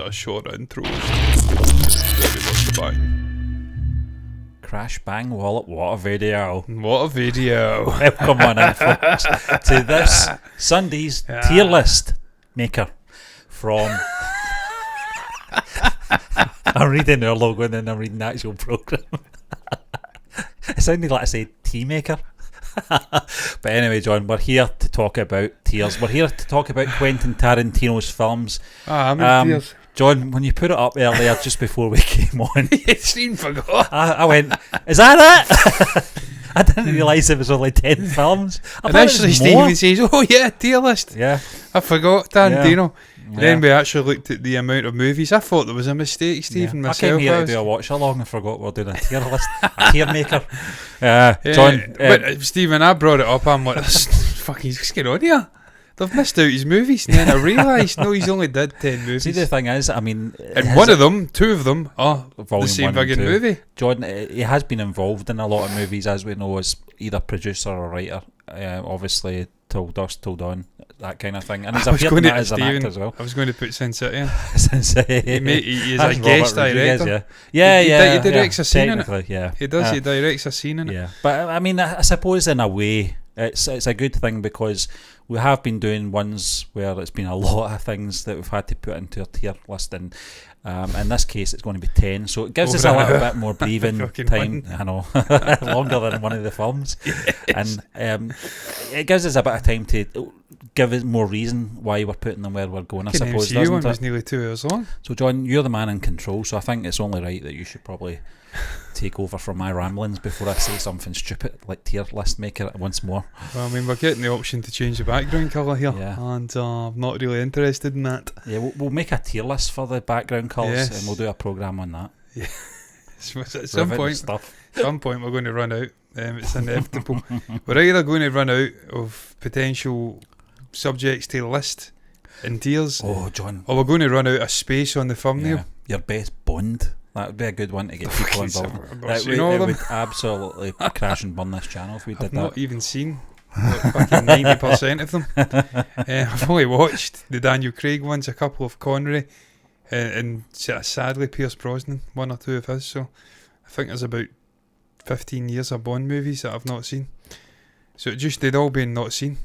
a short intro. Ready, what's the bang? Crash Bang Wallop, what a video. What a video. Welcome on in, folks, to this Sunday's tier list maker from... I'm reading our logo and then I'm reading the actual programme. It sounded like I said tea maker. But anyway, John, we're here to talk about tiers. We're here to talk about Quentin Tarantino's films. I'm in tears. John, when you put it up earlier, just before we came on, Stephen forgot. I went, is that it? I didn't realise it was only 10 films. And actually Stephen says, oh yeah, tier list. Yeah. I forgot Tarantino. Yeah. Then we actually looked at the amount of movies. I thought there was a mistake, Stephen, myself. I came here to do a watch along and forgot we're doing a tier list. A tier maker. John. But Stephen, I brought it up. I'm like, fucking, just get on here. They've missed out his movies. And then I realised, no, he's only did 10 movies. See, the thing is, I mean... And two of them are the same Volume friggin' movie. John, he has been involved in a lot of movies, as we know, as either producer or writer. Obviously, Till Dusk, Till Dawn, that kind of thing. And he's appeared in that as an actor as well. I was going to put Sin City in. Sin City. He is a guest director. He directs a scene in it. Yeah. He does, he directs a scene in it. Yeah. But I mean, I suppose in a way, it's a good thing because we have been doing ones where it's been a lot of things that we've had to put into a tier list, and in this case it's going to be 10, so it gives us a little bit more breathing time. I know, longer than one of the films. Yes. And it gives us a bit of time to give us more reason why we're putting them where we're going, I suppose. The MCU one was nearly 2 hours long. So John, you're the man in control, so I think it's only right that you should probably take over from my ramblings before I say something stupid like tier list maker once more. Well, I mean, we're getting the option to change the background colour here, and I'm not really interested in that. Yeah, we'll make a tier list for the background colours, and we'll do a programme on that. Yeah. So at some point we're going to run out. It's inevitable. We're either going to run out of potential subjects to list in tiers, John, or we're going to run out of space on the thumbnail. Yeah. Your best Bond. That would be a good one to get people involved. It would absolutely crash and burn this channel if we did that. I've not even seen fucking 90% of them. I've only watched the Daniel Craig ones, a couple of Connery, and sadly Pierce Brosnan, 1 or 2 of his. So I think there's about 15 years of Bond movies that I've not seen. So they'd all been not seen.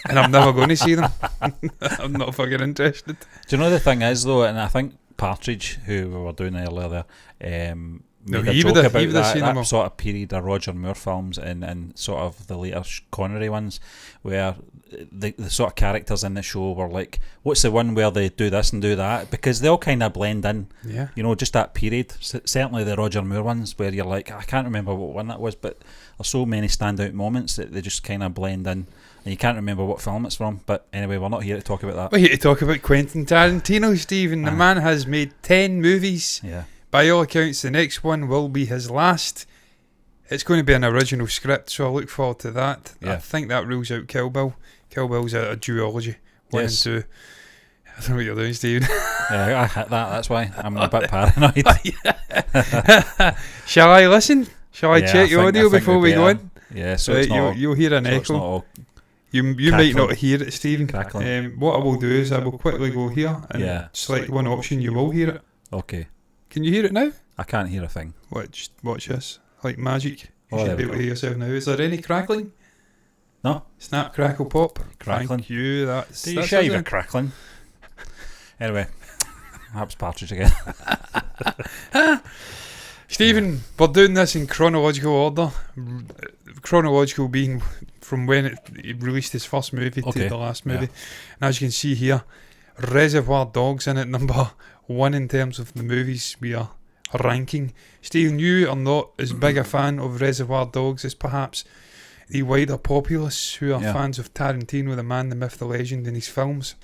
And I'm never going to see them. I'm not fucking interested. Do you know the thing is though, and I think Partridge, who we were doing earlier there, made a joke about that sort of period of Roger Moore films and sort of the later Connery ones, where the sort of characters in the show were like, what's the one where they do this and do that? Because they all kind of blend in. Yeah. You know, just that period. Certainly the Roger Moore ones, where you're like, I can't remember what one that was, but there's so many standout moments that they just kind of blend in. And you can't remember what film it's from. But anyway, we're not here to talk about that. We're here to talk about Quentin Tarantino, Stephen. The man has made 10 movies. Yeah. By all accounts, the next one will be his last. It's going to be an original script, so I look forward to that. Yeah. I think that rules out Kill Bill. Kill Bill's a duology. 1 and 2. I don't know what you're doing, Stephen. Yeah, I hit that. That's why I'm a bit paranoid. Shall I listen? Shall I check your audio before we go in? Yeah, so it's not you'll hear an echo. You might not hear it, Stephen. What I will do is I will quickly go here and select one option. You will hear it. Okay. Can you hear it now? I can't hear a thing. Watch this. Like magic. You should be able to hear yourself now. Is there any crackling? No. Snap, crackle, pop. Crackling. Thank you. Do you shave a crackling? Anyway, perhaps Partridge again. Stephen, we're doing this in chronological order. Chronological being from when he released his first movie to the last movie. And as you can see here, Reservoir Dogs in at number 1 in terms of the movies we are ranking. Stephen, you are not as big a fan of Reservoir Dogs as perhaps the wider populace who are fans of Tarantino, the man, the myth, the legend in his films.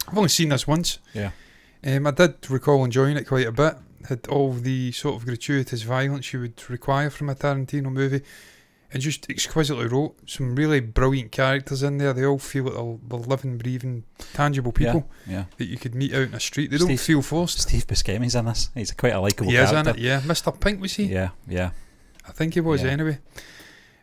I've only seen this once. Yeah. I did recall enjoying it quite a bit. Had all the sort of gratuitous violence you would require from a Tarantino movie, and just exquisitely wrote. Some really brilliant characters in there. They all feel like they're living, breathing, tangible people that you could meet out in the street. They don't feel forced. Steve Buscemi's in this. He's quite a likeable character. He is in it, yeah. Mr. Pink, was he? Yeah. I think he was anyway.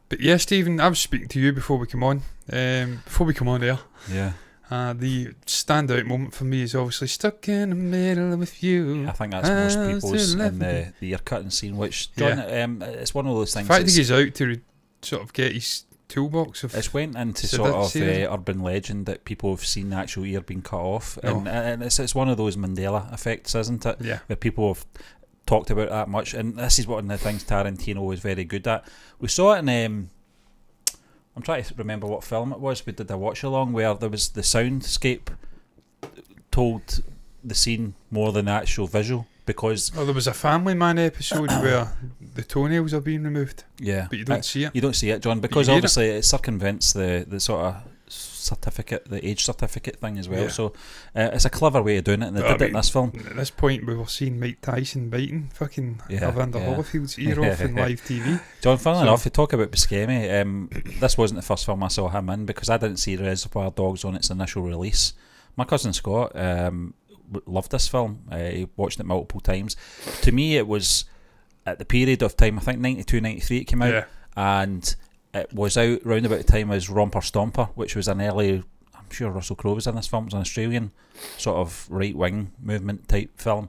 But yeah, Stephen, I was speaking to you before we come on. Before we come on there. Yeah. The standout moment for me is obviously Stuck in the Middle with You. I think that's most people's in the ear cutting scene, which John, it's one of those things. In fact, he goes out to sort of get his toolbox of. It's went into sort of urban legend that people have seen the actual ear being cut off, and it's one of those Mandela effects, isn't it? Yeah. Where people have talked about that much, and this is one of the things Tarantino was very good at. We saw it in. I'm trying to remember what film it was. We did a watch along where there was the soundscape told the scene more than the actual visual, because there was a Family Man episode where the toenails are being removed. Yeah, but you don't see it. You don't see it, John, because obviously it circumvents the sort of certificate, the age certificate thing as well. Yeah. So it's a clever way of doing it, and they did it in this film. At this point, we were seeing Mike Tyson biting fucking Evander Holyfield's ear off in live TV. John, funnily enough, you talk about Buscemi. This wasn't the first film I saw him in, because I didn't see Reservoir Dogs on its initial release. My cousin Scott loved this film. He watched it multiple times. To me, it was at the period of time, I think 92, 93 it came out, and it was out round about the time as Romper Stomper, which was an early, I'm sure Russell Crowe was in this film, it was an Australian sort of right-wing movement type film,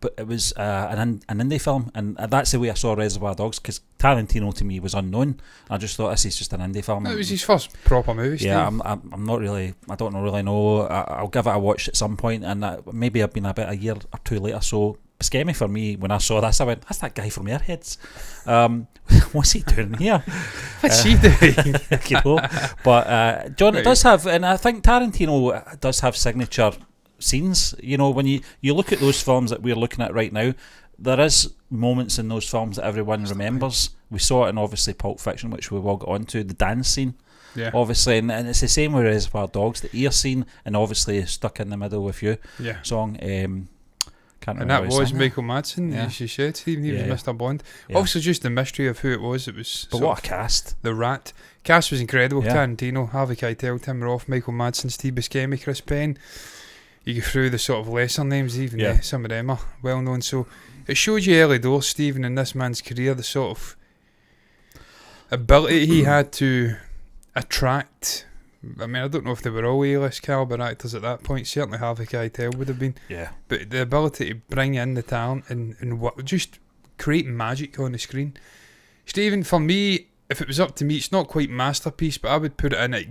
but it was an indie film, and that's the way I saw Reservoir Dogs, because Tarantino to me was unknown. I just thought this is just an indie film. It was his first proper movie. Yeah, I'm not really, I don't really know. I'll give it a watch at some point, and maybe I've been about a year or two later. So Buscemi for me, when I saw this, I went, that's that guy from Airheads. What's he doing here? What's he doing? You know? But John, it does have, and I think Tarantino does have signature scenes. You know, when you look at those films that we're looking at right now, there is moments in those films that everyone remembers. We saw it in obviously Pulp Fiction, which we will get on to, the dance scene. Yeah. Obviously, and it's the same with Reservoir Dogs, the ear scene, and obviously Stuck in the Middle with You song. And that was Michael Madsen, as you said, Stephen. He was Mr. Bond. Yeah. Also, just the mystery of who it was. It was. But what a cast! The Rat cast was incredible. Yeah. Tarantino, Harvey Keitel, Tim Roth, Michael Madsen, Steve Buscemi, Chris Penn. You go through the sort of lesser names, even some of them are well known. So it shows you early doors, Stephen, in this man's career, the sort of ability he had to attract. I mean, I don't know if they were all A-list caliber actors at that point. Certainly Harvey Keitel would have been. Yeah. But the ability to bring in the talent and what, just create magic on the screen. Stephen, for me, if it was up to me, it's not quite masterpiece, but I would put it in at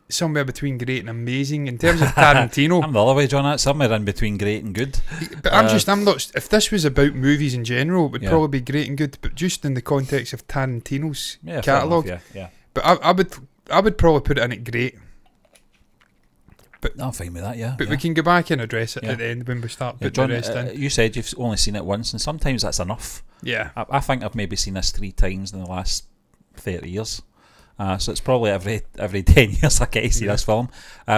somewhere between great and amazing. In terms of Tarantino, I'm the other way, John. That's somewhere in between great and good. But I'm not. If this was about movies in general, it would probably be great and good. But just in the context of Tarantino's catalogue, But I would probably put it in at great. But I'm fine with that, But we can go back and address it at the end when we start putting John, the rest in. You said you've only seen it once, and sometimes that's enough. Yeah. I think I've maybe seen this 3 times in the last 30 years. So it's probably every 10 years I get to see this film.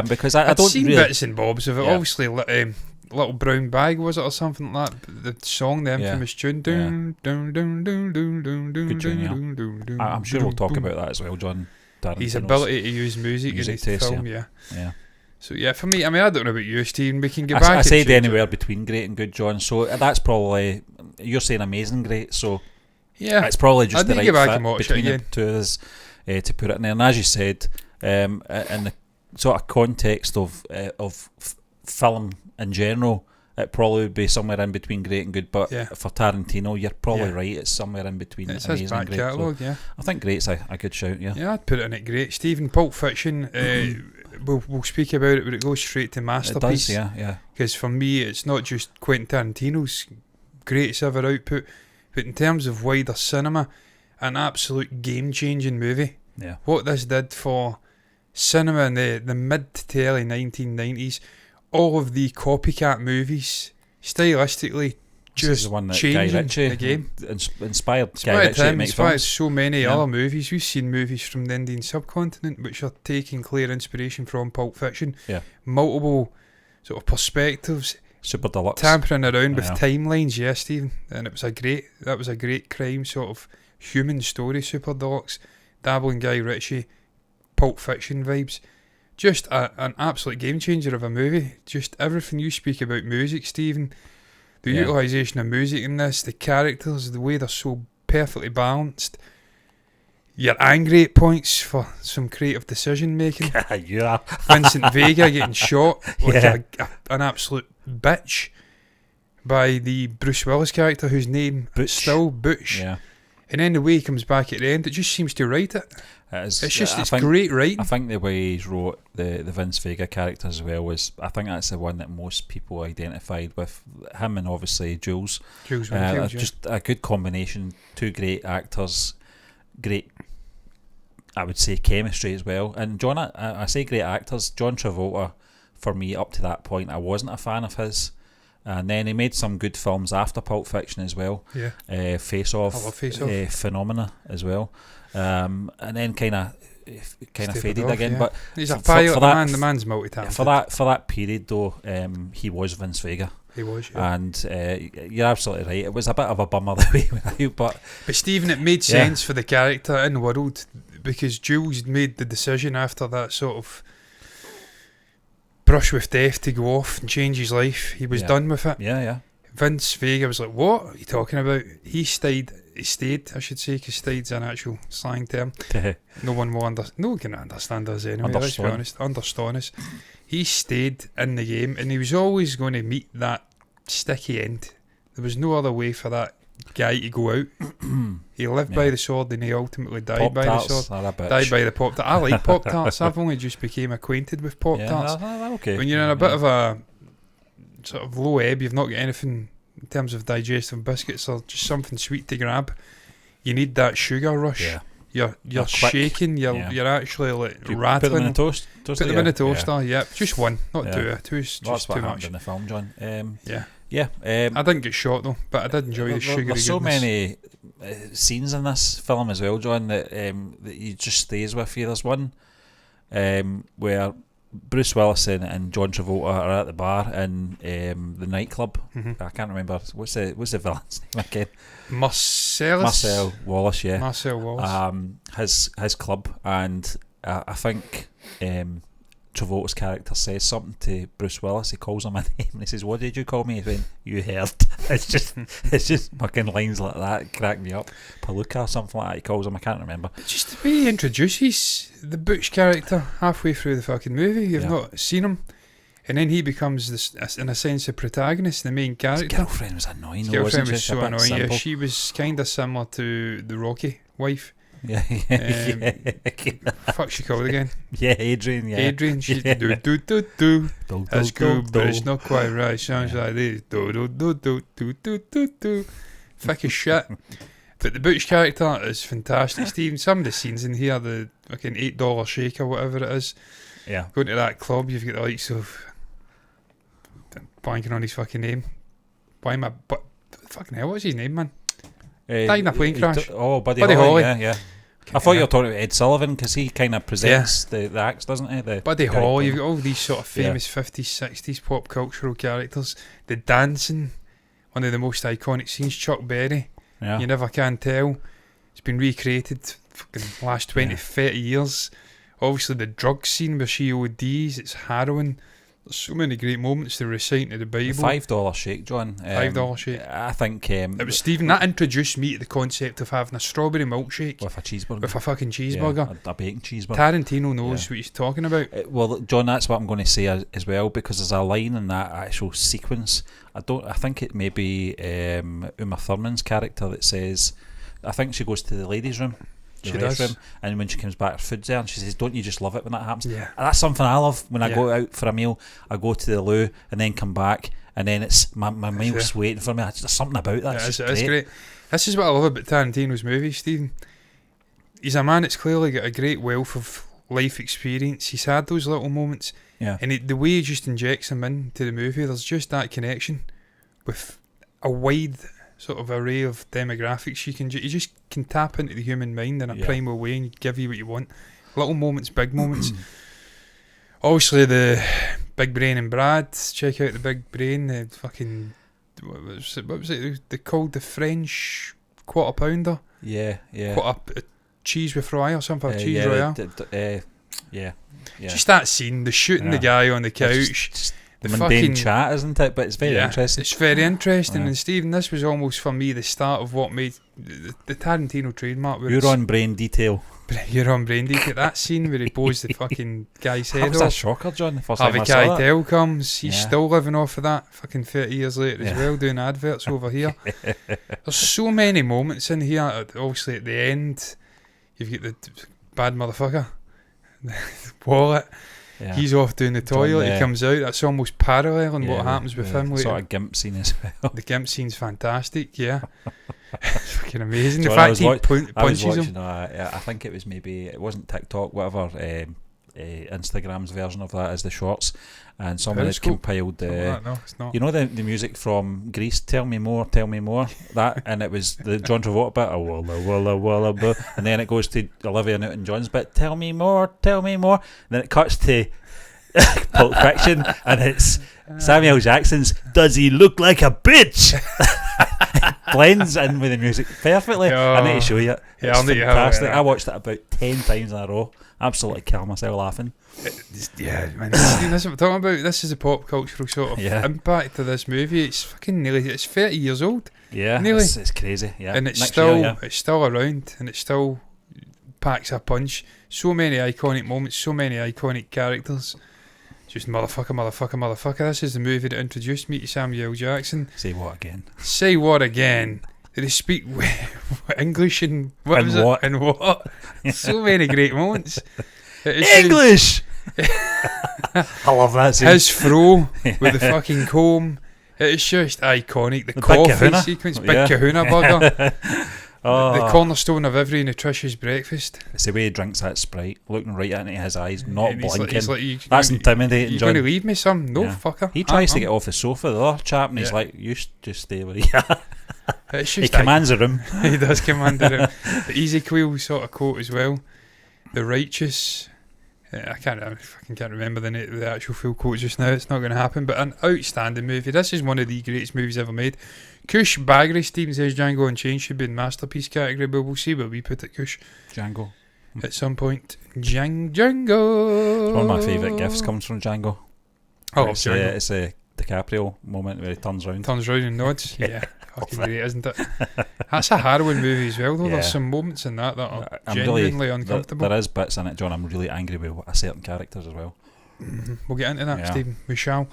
Because I don't seen really bits and bobs of it. Obviously, Little Brown Bag, was it, or something like that? The song, the infamous tune. Good tune, I'm sure we'll talk about that as well, John. His ability to use music in his film, yeah. So for me, I mean, I don't know about you, Stephen. We can get back. I said anywhere between great and good, John. So that's probably, you're saying amazing, great. So it's probably just the right fit between the two of us to put it in there. And as you said, in the sort of context of film in general, it probably would be somewhere in between great and good, but for Tarantino, you're probably right. It's somewhere in between amazing and great. Catalogue, so I think great's a good shout. Yeah, I'd put it in at great. Stephen, Pulp Fiction. We'll speak about it, but it goes straight to masterpiece. It does, Because for me, it's not just Quentin Tarantino's greatest ever output, but in terms of wider cinema, an absolute game-changing movie. Yeah. What this did for cinema in the mid to early 1990s. All of the copycat movies, stylistically, just the one that changing the game. Inspired Guy Ritchie to make films. So many other movies. We've seen movies from the Indian subcontinent which are taking clear inspiration from Pulp Fiction. Yeah. Multiple sort of perspectives. Super deluxe. Tampering around with timelines, Stephen. And that was a great crime sort of human story, super deluxe. Dabbling Guy Ritchie, Pulp Fiction vibes. Just an absolute game changer of a movie. Just everything you speak about music, Stephen. The utilisation of music in this, the characters, the way they're so perfectly balanced. You're angry at points for some creative decision making. Yeah. Vincent Vega getting shot like an absolute bitch by the Bruce Willis character, whose name is still Butch. Yeah. And then the way he comes back at the end, it just seems to write it. It's great writing. I think the way he wrote the Vince Vega character as well I think that's the one that most people identified with. Him and obviously Jules. Just a good combination. Two great actors, great, I would say, chemistry as well. And John, I say great actors. John Travolta, for me, up to that point, I wasn't a fan of his. And then he made some good films after Pulp Fiction as well. Yeah. Face Off. I love Face Off. Phenomena as well. And then kind of faded off, again. yeah. But he's a pilot. The man's multi-talented. For that period though, he was Vince Vega. He was, yeah. And you're absolutely right. It was a bit of a bummer the way it went out, but Stephen, it made sense for the character in the world, because Jules made the decision after that sort of brush with death to go off and change his life. He was done with it. Yeah. Vince Vega was like, "What are you talking about?" He stayed, I should say, because stayed's an actual slang term. No one can understand us anyway. Let's be honest. Understand us. He stayed in the game, and he was always going to meet that sticky end. There was no other way for that guy to go out. He lived by the sword, and he ultimately died by the sword. Died by the Pop-Tarts. I like Pop-Tarts. I've only just became acquainted with Pop-Tarts. Okay. When you're in a bit of a sort of low ebb, you've not got anything in terms of digestive biscuits or just something sweet to grab. You need that sugar rush. Yeah. You're shaking. You're actually like rattling. Put them in a toaster. Put them in a toaster. Yeah. Just one, not two. Two's That's just what too happened much. in the film, John. I didn't get shot though, but I did enjoy the sugary There's so goodness. many scenes in this film as well, John, that you just stays with you. There's one where Bruce Willis and John Travolta are at the bar in the nightclub. I can't remember what's the villain's name again. Marcel Wallace, yeah. Marcel Wallace. His club, and I think Travolta's character says something to Bruce Willis. He calls him a name and he says, "What did you call me?" He went, "You heard." It's just fucking lines like that crack me up. Palooka or something like that he calls him. I can't remember. Just the way he introduces the Butch character halfway through the fucking movie. You've not seen him, and then he becomes this, in a sense, the protagonist, the main character. His girlfriend was annoying. His girlfriend was so annoying. Yeah, she was kind of similar to the Rocky wife. Fuck she called again? Adrian. Adrian. She do. That's good, but it's not quite right. Sounds like this. Do. Fuck as shit. But the Butch character is fantastic, Stephen. Some of the scenes in here, the fucking $8 shake or whatever it is. Yeah. Going to that club, you've got the likes of blanking on his fucking name. Fucking hell, what's his name, man? Died in a plane crash. Buddy Holly. Yeah. I thought you were talking about Ed Sullivan, because he kind of presents the acts, doesn't he? Buddy Holly. You've got all these sort of famous 50s, 60s pop cultural characters. The dancing, one of the most iconic scenes. Chuck Berry. Yeah. You never can tell. It's been recreated fucking last 20, 30 years. Obviously the drug scene where she ODs, it's harrowing. There's so many great moments to recite to the Bible. $5 shake, John. $5 shake. I think it was Stephen that introduced me to the concept of having a strawberry milkshake with a cheeseburger. With a fucking cheeseburger. A bacon cheeseburger. Tarantino knows what he's talking about. Well, John, that's what I'm going to say as well, because there's a line in that actual sequence. I think it may be Uma Thurman's character that says, I think she goes to the ladies' room. She does. And when she comes back, her food's there, and she says, "Don't you just love it when that happens?" Yeah. And that's something I love. When I go out for a meal, I go to the loo and then come back, and then it's my meal's waiting for me. There's something about that. It's great. This is what I love about Tarantino's movies, Stephen. He's a man that's clearly got a great wealth of life experience. He's had those little moments, and the way he just injects them into the movie, there's just that connection with a wide sort of array of demographics. You just can tap into the human mind in a primal way and give you what you want. Little moments, big moments. Obviously the Big Brain and Brad. Check out the Big Brain. The fucking what was it? They called the French quarter pounder. Yeah. Quarter cheese with fry or something. Cheese royale. Just that scene. The shooting the guy on the couch. The mundane chat, isn't it? But it's very interesting. It's very interesting. And Stephen, this was almost for me the start of what made the Tarantino trademark. Where You're on brain detail. You're on brain detail. That scene where he blows the fucking guy's head That was a off. shocker, John. The first time Harvey I saw that. Keitel comes. He's Yeah. still living off of that fucking 30 years later as well, doing adverts over here. There's so many moments in here. Obviously, at the end, you've got the bad motherfucker, the wallet. Yeah. He's off doing the toilet. John, He comes out. That's almost parallel in what happens with him later. Sort of gimp scene as well. The gimp scene's fantastic. Yeah, it's fucking amazing. John, The fact he punches him. I think it was it wasn't TikTok, whatever. Instagram's version of that is the shorts, and someone had compiled no, it's not. you know the music from Grease, Tell Me More, that, and it was the John Travolta bit, walla walla blah, and then it goes to Olivia Newton-John's bit, Tell me more, and then it cuts to Pulp Fiction, and it's Samuel Jackson's Does He Look Like a Bitch? Blends in with the music perfectly. I need to show you it. It's fantastic. I watched it about 10 times in a row. Absolutely kill myself laughing. Yeah, man. That's what I'm talking about. This is a pop cultural sort of impact of this movie. It's fucking it's 30 years old. Yeah, nearly. It's crazy. Yeah, and it's Next still year, it's still around, and it still packs a punch. So many iconic moments, so many iconic characters. Just motherfucker. This is the movie that introduced me to Samuel Jackson. Say what again? Say what again? Did they speak English and what? And what? So many great moments. English! I love that scene. His fro with the fucking comb. It's just iconic. The coffee sequence, Big Kahuna burger. The cornerstone of every nutritious breakfast. It's the way he drinks that Sprite, looking right into his eyes, not blinking. That's intimidating, You're John. going to leave me, son? No, fucker. He tries to get off the sofa, the other chap, and he's like, you just stay where you are. He commands the room. He does command the room. The Easy Queel sort of quote as well. The Righteous. I fucking can't remember the actual full quote just now. It's not going to happen. But an outstanding movie. This is one of the greatest movies ever made. Kush Baggery, Stephen says Django Unchained should be in masterpiece category, but we'll see where we put it, Kush. Django. At some point. Django. One of my favourite gifts comes from Django. Oh, it's a DiCaprio moment where he turns round and nods. Yeah. Fucking great, isn't it? That's a harrowing movie as well, though. There's some moments in that are genuinely uncomfortable. There is bits in it, John. I'm really angry with certain characters as well. We'll get into that, Stephen. We shall.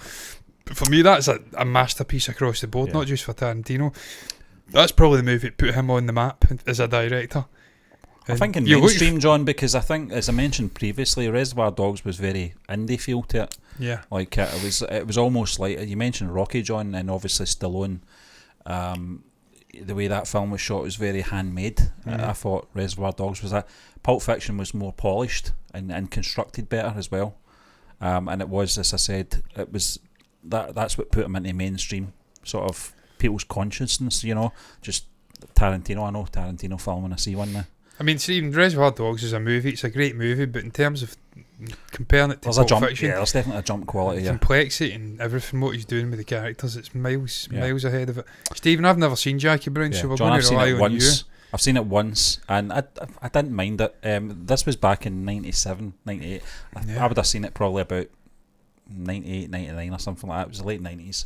But for me, that's a masterpiece across the board, not just for Tarantino. That's probably the movie that put him on the map as a director. I think in mainstream, John, because I think, as I mentioned previously, Reservoir Dogs was very indie feel to it. Yeah. Like it was almost like, you mentioned Rocky, John, and obviously Stallone. The way that film was shot was very handmade. I thought Reservoir Dogs was that. Pulp Fiction was more polished and constructed better as well. And it was, as I said, it was that's what put him into mainstream sort of people's consciousness. You know, just Tarantino. I know Tarantino film when I see one now. I mean, see, Reservoir Dogs is a movie. It's a great movie, but in terms of comparing it to Pulp Fiction, there's definitely a jump quality. Complexity and everything, what he's doing with the characters, it's miles ahead of it. Stephen, I've never seen Jackie Brown, so we're going to rely on you. I've seen it once, and I didn't mind it. This was back in 97, 98. I would have seen it probably about 98, 99 or something like that. It was the late 90s.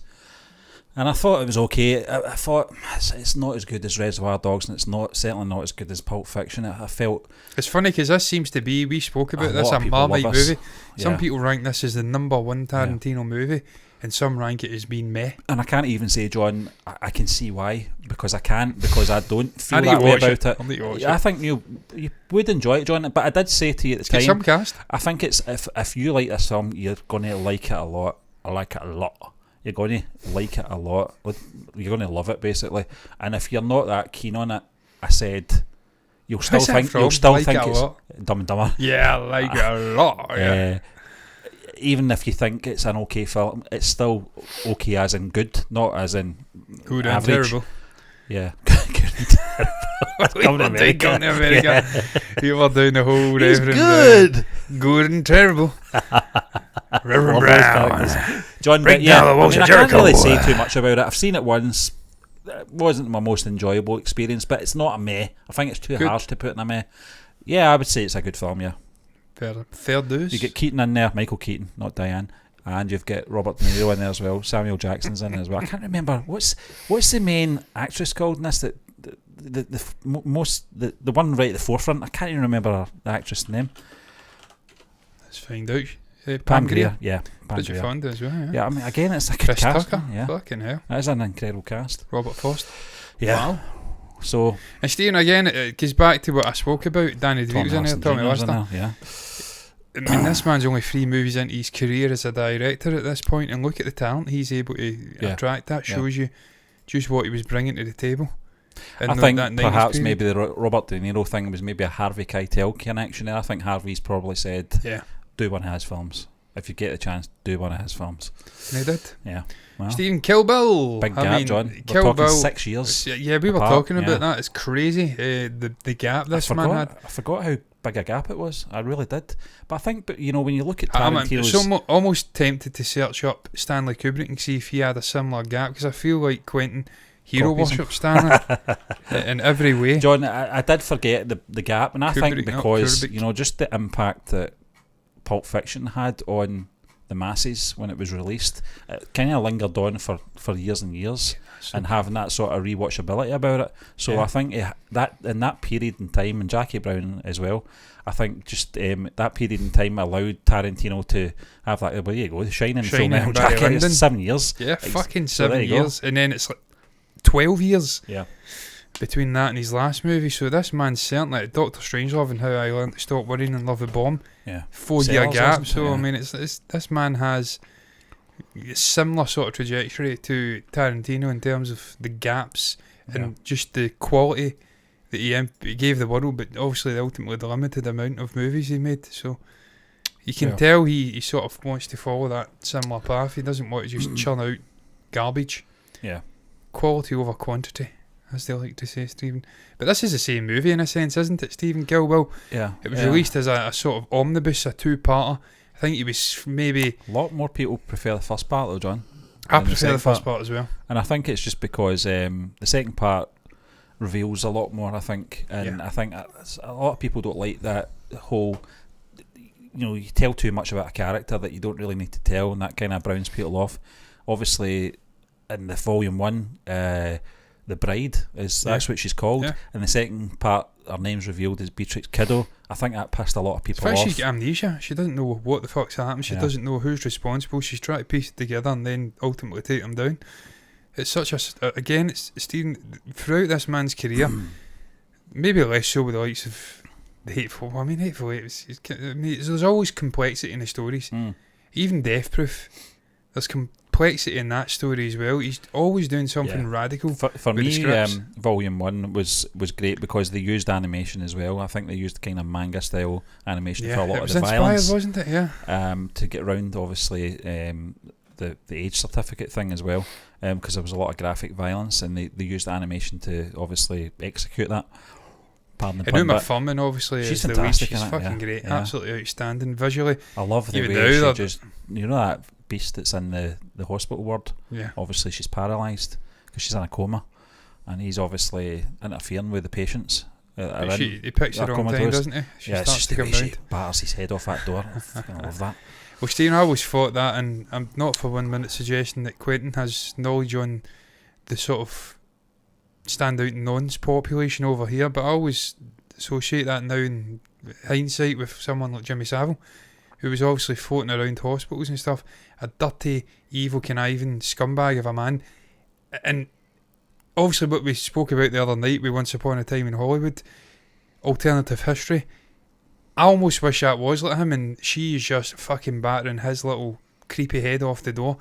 And I thought it was okay. I thought it's not as good as Reservoir Dogs, and it's certainly not as good as Pulp Fiction. I felt... It's funny because this seems to be, we spoke about this, a Marmite movie. Some people rank this as the number one Tarantino movie, and some rank it as being meh. And I can't even say, John, I can see why, because I don't feel that way about it. I think you would enjoy it, John, but I did say to you at the time, some cast. I think it's if you like this film, you're going to like it a lot. I like it a lot. You're going to like it a lot. You're going to love it, basically. And if you're not that keen on it, I said you'll still think it's Dumb and Dumber. Yeah, I like it a lot. Yeah. Even if you think it's an okay film, it's still okay as in good, not as in good and average. Terrible. Yeah, good and terrible. Coming to America. You were doing the whole Reverend good. Good and terrible. Reverend Brown. John, but I can't really say too much about it. I've seen it once. It wasn't my most enjoyable experience, but it's not a meh. I think it's too harsh to put in a meh. Yeah, I would say it's a good film, yeah. Fair dues. You get Keaton in there, Michael Keaton, not Diane, and you've got Robert De Niro in there as well. Samuel Jackson's in there as well. I can't remember what's the main actress called in this the one right at the forefront. I can't even remember the actress' name. Let's find out. Pam Grier, yeah. Bridget Fonda as well, yeah. Yeah, I mean, again, it's like Chris a cast. Tucker, Yeah. fucking hell. That is an incredible cast. Robert Frost. Yeah. Wow. So, And Stephen, again, it goes back to what I spoke about. Danny DeVito's in there, Tommy Jr.'s Lister. yeah. I mean, this man's only 3 movies into his career as a director at this point, and look at the talent he's able to attract. That shows you just what he was bringing to the table. I think perhaps maybe the Robert De Niro thing was maybe a Harvey Keitel connection there. I think Harvey's probably said, do one of his films. If you get the chance, do one of his films. And he did. Yeah. Well, Stephen, Kill Bill. Big gap, John. We're Kill talking Bill, 6 years. Yeah, we were talking about that. It's crazy. The gap this man had. I forgot how big a gap it was. I really did. But I think, when you look at Tarantino's... I'm almost tempted to search up Stanley Kubrick and see if he had a similar gap, because I feel like Quentin hero worship Stanley in every way. John, I did forget the gap, and I think because, Kubrick. Just the impact that Pulp Fiction had on the masses when it was released, it kind of lingered on for years and years, and having that sort of rewatchability about it. So I think that in that period in time, and Jackie Brown as well, I think just that period in time allowed Tarantino to have that. Well, there you go, the Shining film, Jackie, 7 years. Yeah, fucking 7 years, and then it's like 12 years. Yeah. Between that and his last movie, so this man's certainly like Dr. Strangelove and How I Learned to Stop Worrying and Love a Bomb. Yeah, 4-year gap. So I mean, it's this man has a similar sort of trajectory to Tarantino in terms of the gaps and just the quality that he gave the world, but obviously ultimately the limited amount of movies he made. So you can tell he sort of wants to follow that similar path. He doesn't want to just churn out garbage. Yeah, quality over quantity, as they like to say, Stephen. But this is the same movie in a sense, isn't it, Stephen? Kill Bill. Yeah. It was released as a sort of omnibus, a 2-parter. I think it was maybe... A lot more people prefer the first part though, John. I prefer the first part as well. And I think it's just because the second part reveals a lot more, I think. And I think a lot of people don't like that whole... you tell too much about a character that you don't really need to tell, and that kind of browns people off. Obviously, in the volume 1... the bride that's what she's called. And the second part, her name's revealed as Beatrix Kiddo. I think that pissed a lot of people off. She's got amnesia. She doesn't know what the fuck's happened. She doesn't know who's responsible. She's trying to piece it together and then ultimately take them down. It's such again, it's Stephen, throughout this man's career, maybe less so with the likes of the Hateful. I mean, Hateful Eight. There's always complexity in the stories. Even Death Proof, there's complexity in that story as well. He's always doing something radical. For me, Volume 1 was great because they used animation as well. I think they used kind of manga style animation for a lot of the violence. Wasn't it? Yeah. To get around, obviously, the age certificate thing as well, because there was a lot of graphic violence, and they used animation to obviously execute that. Pardon the pun. Uma Thurman, obviously, she's is fantastic. She's fucking great. Absolutely outstanding visually. I love the way she just, that beast that's in the hospital ward. Yeah. Obviously, she's paralysed because she's in a coma, and he's obviously interfering with the patients. He picks the wrong time, doesn't he? It's just the way she batters his head off that door. I love that. Well, Stephen, I always thought that, and I'm not for 1 minute suggesting that Quentin has knowledge on the sort of standout nonce population over here, but I always associate that now in hindsight with someone like Jimmy Savile, who was obviously floating around hospitals and stuff, a dirty, evil, conniving scumbag of a man. And obviously what we spoke about the other night with Once Upon a Time in Hollywood, alternative history, I almost wish that was like him, and she is just fucking battering his little creepy head off the door.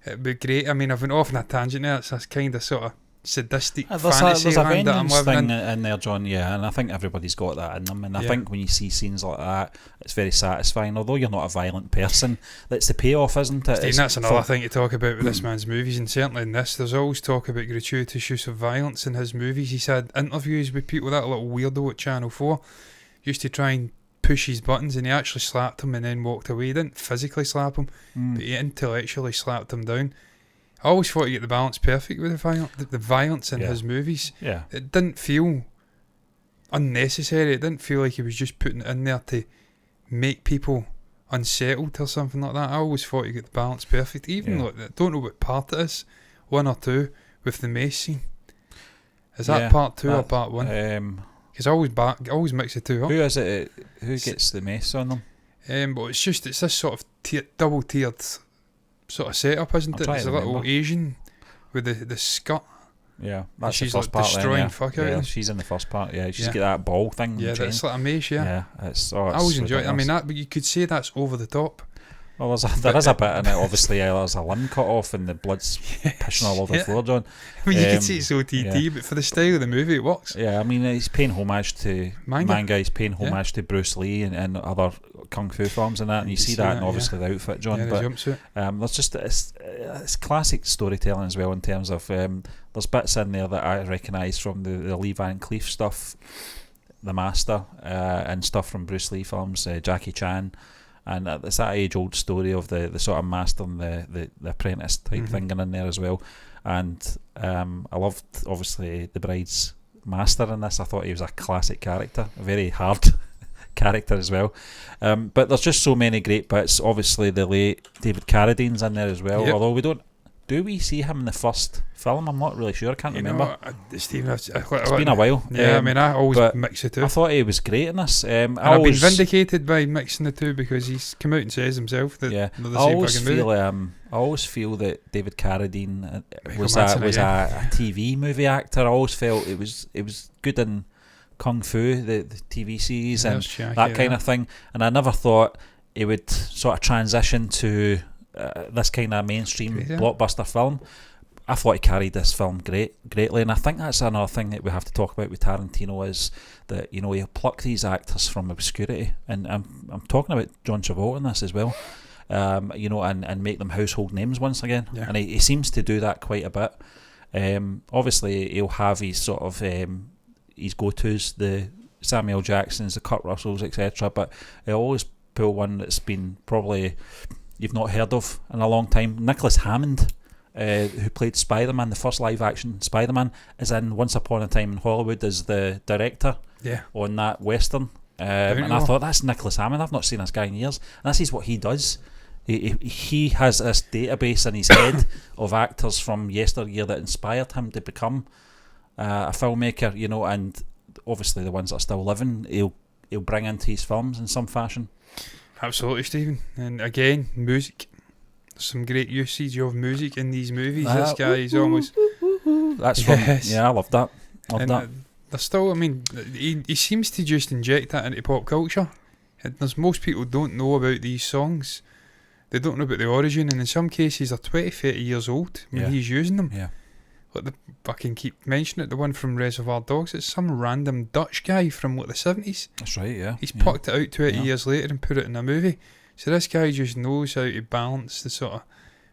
It'd be great. I mean, I've been off on a tangent there. It's this kind of sort of sadistic fantasy land that I'm living in there, John. Yeah, and I think everybody's got that in them. And I think when you see scenes like that, it's very satisfying. Although you're not a violent person, that's the payoff, isn't it? Steve, that's another thing to talk about with this man's movies, and certainly in this, there's always talk about gratuitous use of violence in his movies. He's had interviews with people. That little weirdo at Channel 4 used to try and push his buttons, and he actually slapped him and then walked away. He didn't physically slap him, but he intellectually slapped him down. I always thought he get the balance perfect with the violence in his movies. Yeah. It didn't feel unnecessary. It didn't feel like he was just putting it in there to make people unsettled or something like that. I always thought he get the balance perfect. Even though I don't know what part it is, 1 or 2, with the mace scene. Is that part 2 or part 1? Because I always mix the two up. Who is it? Who gets the mess on them? But it's this sort of double tiered sort of setup, isn't it? There's a little Asian with the skirt. Yeah, that's she's the first like part. destroying fuck out of them. She's in the first part. Yeah, she's got that ball thing. Yeah, that's like a mace. Yeah, it's I always enjoy it. I mean, but you could say that's over the top. Well, there is a bit in it. Obviously, there's a limb cut off and the blood's pissing all over the floor, John. I mean, you could say it's OTT, but for the style of the movie, it works. Yeah, I mean, he's paying homage to manga. He's paying homage to Bruce Lee and other kung fu films and that, and you see that in obviously the outfit, John. Yeah, but jumpsuit. there's it's classic storytelling as well in terms of there's bits in there that I recognise from the Lee Van Cleef stuff, The Master, and stuff from Bruce Lee films, Jackie Chan. And it's that age-old story of the sort of master and the apprentice type thing going in there as well. And I loved, obviously, the bride's master in this. I thought he was a classic character, a very hard character as well. But there's just so many great bits. Obviously, the late David Carradine's in there as well, although we don't... Do we see him in the first film? I'm not really sure. I can't remember. Stephen, it's been a while. Yeah, I mean, I always mix the two. I thought he was great in this. I've been vindicated by mixing the two because he's come out and says himself that they're the same fucking movie. I always feel that David Carradine was a TV movie actor. I always felt it was good in Kung Fu, the TV series, and that kind of thing. And I never thought it would sort of transition to this kind of mainstream blockbuster film. I thought he carried this film greatly, and I think that's another thing that we have to talk about with Tarantino is that he'll pluck these actors from obscurity, and I'm talking about John Travolta in this as well, and make them household names once again, and he seems to do that quite a bit. Obviously, he'll have his sort of his go-tos, the Samuel Jacksons, the Kurt Russells, etc. But he'll always pull one that's been probably you've not heard of in a long time. Nicholas Hammond, who played Spider-Man, the first live-action Spider-Man, is in Once Upon a Time in Hollywood as the director on that Western. And I thought, that's Nicholas Hammond. I've not seen this guy in years. And this is what he does. He has this database in his head of actors from yesteryear that inspired him to become a filmmaker, and obviously the ones that are still living, he'll bring into his films in some fashion. Absolutely, Stephen. And again, music. Some great usage of music in these movies. This guy is almost... That's from... Yeah, I love that. There's still, I mean, he seems to just inject that into pop culture. And most people don't know about these songs. They don't know about the origin, and in some cases they're 20, 30 years old when he's using them. Yeah. Like the fucking keep mentioning it, the one from Reservoir Dogs, it's some random Dutch guy from the 70s. That's right, yeah. He's plucked it out 20 years later and put it in a movie. So this guy just knows how to balance the sort of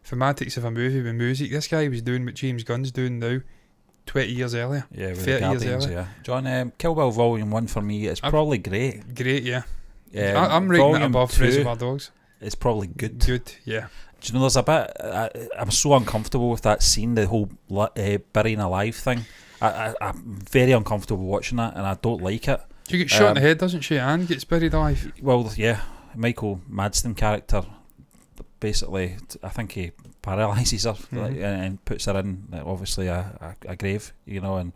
thematics of a movie with music. This guy was doing what James Gunn's doing now 20 years earlier. Yeah, with 30 years earlier. Yeah. John, Kill Bill Volume 1 for me is probably great. Great, yeah. I'm rating it above Reservoir Dogs. It's probably good. Good, yeah. Do you know, there's a bit... I'm so uncomfortable with that scene, the whole burying alive thing. I'm very uncomfortable watching that, and I don't like it. She gets shot in the head, doesn't she? And gets buried alive. Well, yeah. Michael Madsen character, basically, I think he paralyses her and puts her in, obviously, a grave, and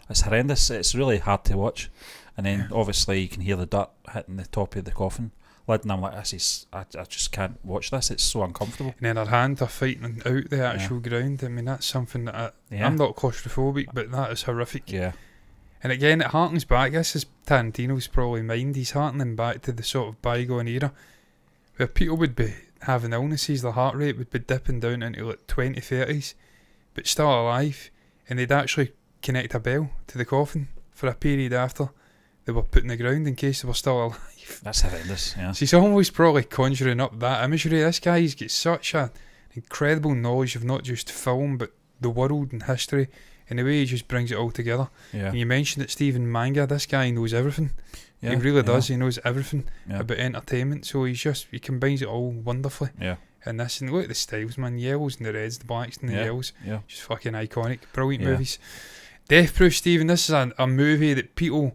it's horrendous. It's really hard to watch. And then, obviously, you can hear the dirt hitting the top of the coffin lid, and I'm like, I just can't watch this. It's so uncomfortable. And then her hand are fighting out the actual ground. I mean, that's something that I'm not claustrophobic, but that is horrific. Yeah. And again, it harkens back. This is Tarantino's probably mind. He's harkening back to the sort of bygone era where people would be having illnesses, their heart rate would be dipping down into like 20, 30s, but still alive, and they'd actually connect a bell to the coffin for a period after they were put in the ground in case they were still alive. That's horrendous, yeah. So he's almost probably conjuring up that imagery. This guy's got such an incredible knowledge of not just film, but the world and history, and the way he just brings it all together. Yeah. And you mentioned it, Stephen, manga. This guy knows everything. Yeah, he really does. He knows everything about entertainment. So he combines it all wonderfully. Yeah. And this, and look at the styles, man. Yellows and the reds, the blacks and the yellows. Yeah. Just fucking iconic. Brilliant movies. Death Proof, Stephen. This is a movie that people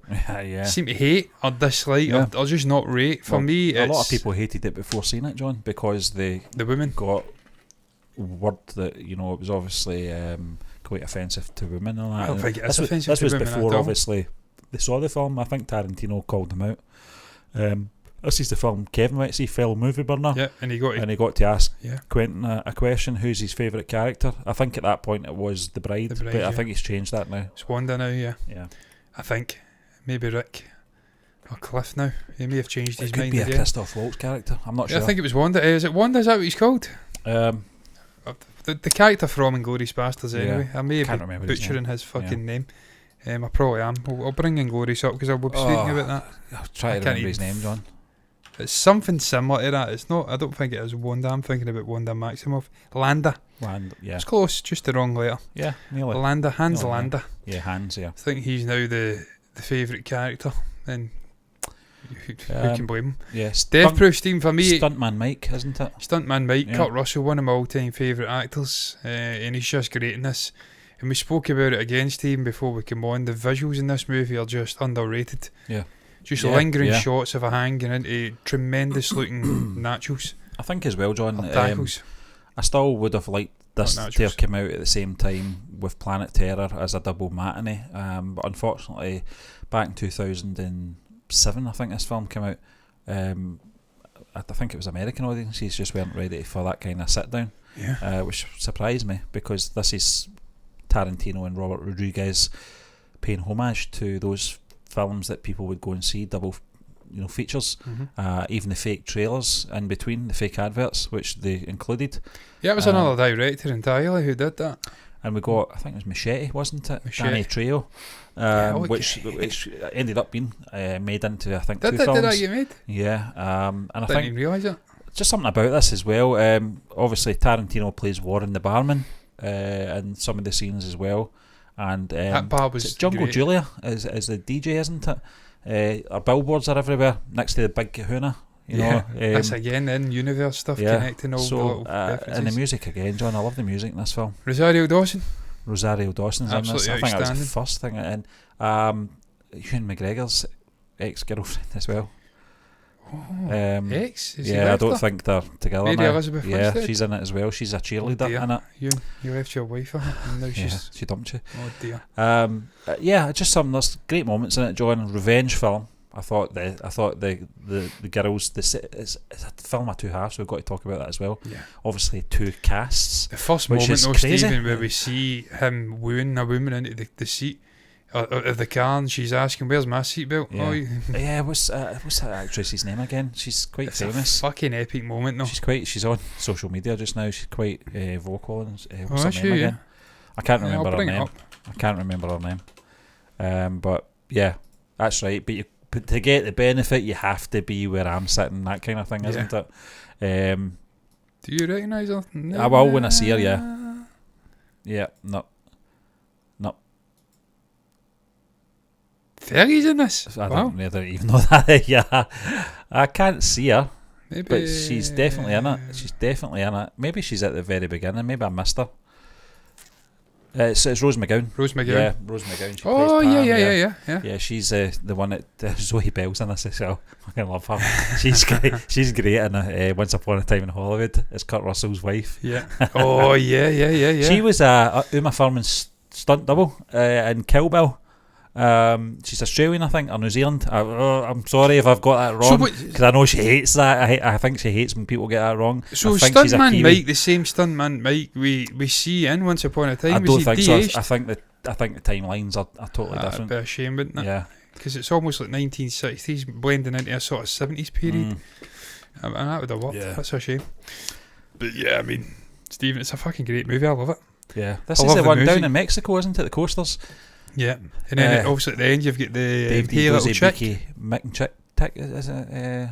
seem to hate or dislike or just not rate. For me, a lot of people hated it before seeing it, John, because the women got word that it was obviously quite offensive to women and that. I don't think it is this offensive this to was women before, at all. obviously, they saw the film. I think Tarantino called them out. This is the film Kevin went to see, Fellow Movie Burner. Yeah, and he got to ask yeah. Quentin a question, who's his favourite character. I think at that point it was the bride, but yeah. I think he's changed that now. It's Wanda now, yeah. Yeah. I think maybe Rick or Cliff now. He may have changed his It could mind be a again. Christoph Waltz character. I'm not Yeah, sure. I think it was Wanda. Is it Wanda? Is that what he's called? The The character from Inglourious Bastards, anyway. Yeah, I may can't be remember his butchering name. his fucking name. I probably am. I'll bring Inglourious up because I will be speaking about that. I'll try to remember his name, John. It's something similar to that. It's not. I don't think it is Wanda. I'm thinking about Wanda Maximoff. Landa. Yeah. It's close. Just the wrong letter. Yeah, nearly. Landa. Hans Nearly, Landa. Yeah, Hans, yeah. I think he's now the favourite character. And who can blame him? Yeah, Death Proof Steam for me. Stuntman Mike, isn't it? Stuntman Mike, Yeah. Kurt Russell, one of my all-time favourite actors, and he's just great in this. And we spoke about it again, Stephen, before we came on. The visuals in this movie are just underrated. Yeah. Just Yeah, lingering yeah. shots of a hanging into tremendous-looking naturals I think as well, John. or tackles. I still would have liked this Not to have naturals. come out at the same time with Planet Terror as a double matinee. But unfortunately, back in 2007, I think this film came out. I think it was American audiences just weren't ready for that kind of sit down, Yeah. which surprised me because this is Tarantino and Robert Rodriguez paying homage to those films that people would go and see, double features. Even the fake trailers in between, the fake adverts, which they included. Yeah, it was another director entirely who did that. And we got, I think it was Machete, wasn't it? Machete. Danny Trejo, which ended up being made into, I think, two films. Did that get made? Yeah, and I Didn't think even realise it. just something about this as well. Obviously, Tarantino plays Warren the barman in some of the scenes as well. And That bar was is it Jungle great. Julia is the DJ, isn't it? Our billboards are everywhere next to the big kahuna. You know, that's again in universe stuff connecting all the little and the references. music again, John. I love the music in this film. Rosario Dawson. Rosario Dawson's in this. Absolutely I think that was the outstanding. first thing. And Ewan McGregor's ex-girlfriend as well. Ex? Is he Yeah, I left don't her? think they're together Mary now. Elizabeth Yeah, Winstead? she's in it as well. She's a cheerleader dear. in it. You left your wife for her and now Yeah, she's... she dumped you. Oh dear. Yeah, just some there's great moments in it, John. Revenge film. I thought the girls. It's a film of two halves. So we've got to talk about that as well. Yeah. Obviously, two casts. The first Which moment is though, crazy. Stephen, where we see him wooing a woman into the seat of the car and she's asking, where's my seatbelt? Yeah. Oh, Yeah, what's that actress's name again? She's quite it's famous. a fucking epic moment though. She's on social media just now. She's quite vocal. And Oh, what's her is name she, again? I can't Yeah, remember I'll her bring it name. up. I can't remember her name. But yeah, that's right. But to get the benefit, you have to be where I'm sitting. That kind of thing, isn't it? Do you recognise her? I will when I see her. Yeah. Yeah. No. Fergie's in this. I Wow. don't even know that. Yeah. I can't see her, Maybe, but she's definitely in it. Maybe she's at the very beginning. Maybe I missed her. It's Rose McGowan. Rose McGowan. Yeah, Rose McGowan. She Oh, plays Pam, yeah. Yeah, she's the one that Zoe Bell's in this as well. I fucking love her. She's great. She's great in Once Upon a Time in Hollywood. It's Kurt Russell's wife. Yeah. Oh, yeah. She was Uma Thurman's stunt double in Kill Bill. She's Australian, I think, or New Zealand. I'm sorry if I've got that wrong, because I know she hates that. I think she hates when people get that wrong. So I think she's a Stuntman Kiwi. Mike, the same Stuntman Mike we see in Once Upon a Time, I was don't he think so. de-aged? I think the timelines are totally That'd different. be a shame, wouldn't it? Yeah. Because it's almost like 1960s blending into a sort of 70s period. And that would have worked. Yeah. That's a shame. But yeah, I mean, Stephen, it's a fucking great movie. I love it. Yeah. This I is love the the one music. down in Mexico, isn't it? The coasters. Yeah. And then also at the end, you've got the Dave hey little Dozy, chick. Beaky, Mick and Chick. Is it?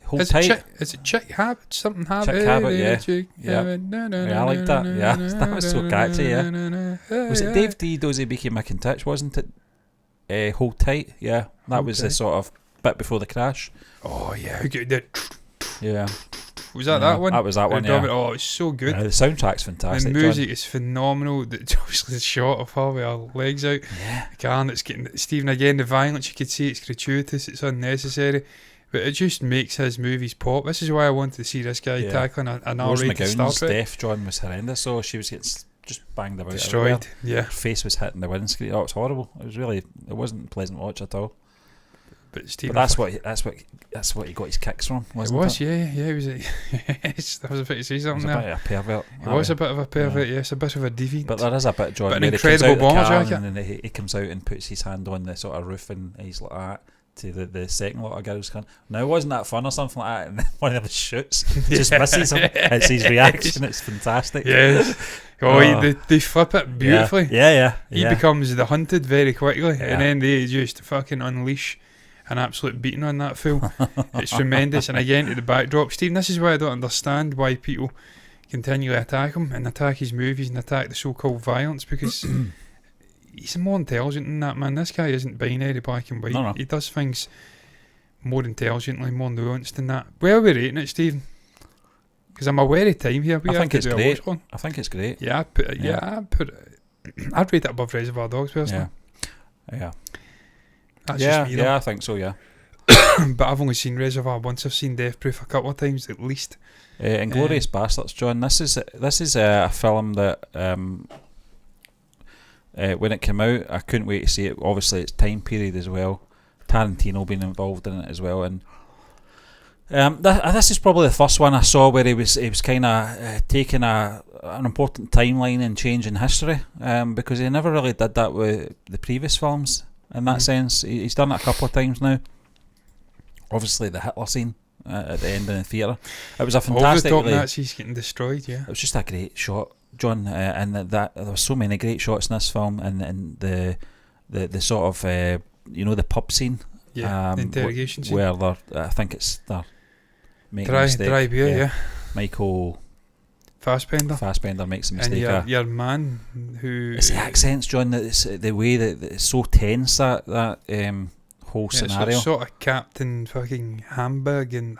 Hold Is tight. it Chick Habit? Something Habit? Chick Habit, Hey, yeah. Chick Yeah. Habit, Yeah, I like that, yeah. That was so catchy, yeah. Was it Dave D. Dozy, Beaky, Mick and Titch, wasn't it? Hold Tight, yeah. That Hold was Tight. the sort of bit before the crash. Oh, yeah. Who got that? Yeah. Was that Yeah, that one? that was that one, Drum yeah. it. Oh, it's so good. The soundtrack's fantastic. The music is phenomenal. Obviously, the shot of her with her legs out. John. Yeah. The car, and it's getting Stephen again. The violence, you could see it's gratuitous. It's unnecessary, but it just makes his movies pop. This is why I wanted to see this guy Yeah. tackling an Rose R-rated Star McGowan's Trek. death, John, was horrendous. So she was getting just banged about destroyed. everywhere. Yeah, Her face was hitting the windscreen. Oh, it was horrible. It wasn't a pleasant watch at all. but Stephen, But that's what he got his kicks from, wasn't it? Yeah. He was. Yes, I was about to say something He was a there. bit of a pervert. He was a bit of a pervert. Yes, a bit of a deviant. But there is a bit, John, But an where he comes incredible out of the bomber car jacket. and then he comes out and puts his hand on the sort of roof and he's like that to the second lot of girls going, now wasn't that fun or something like that, and then one of the shoots just misses him. It's his reaction. It's fantastic. Yes. They flip it beautifully. Yeah. He becomes the hunted very quickly, Yeah. and then they just fucking unleash an absolute beating on that fool. It's tremendous. And again, to the backdrop, Stephen, this is why I don't understand why people continually attack him and attack his movies and attack the so-called violence, because he's more intelligent than that, man. This guy isn't binary black and white. No. He does things more intelligently, more nuanced than that. Where are we rating it, Stephen? Because I'm aware of time here. I think it's great. One. I think it's great. Yeah, I'd rate it above Reservoir Dogs personally. Yeah. That's just me, though. Yeah, I think so, yeah. But I've only seen Reservoir once. I've seen Death Proof a couple of times at least. Inglourious Bastards, John. This is a film that when it came out, I couldn't wait to see it. Obviously, it's time period as well. Tarantino being involved in it as well, and this is probably the first one I saw where he was kind of taking an important timeline and changing history, because he never really did that with the previous films. In that sense, he's done it a couple of times now. Obviously, the Hitler scene at the end of the theatre. It was a fantastic. All the top Nazis getting destroyed. Yeah, it was just a great shot, John, and that there were so many great shots in this film, and the sort of the pub scene. Yeah, the interrogation scene where I think they're making a dry mistake. beer. Yeah. Michael Fassbender makes a mistake. And your man who... It's the accents, John, that it's the way that it's so tense, that whole scenario. It's sort of Captain fucking Hamburg and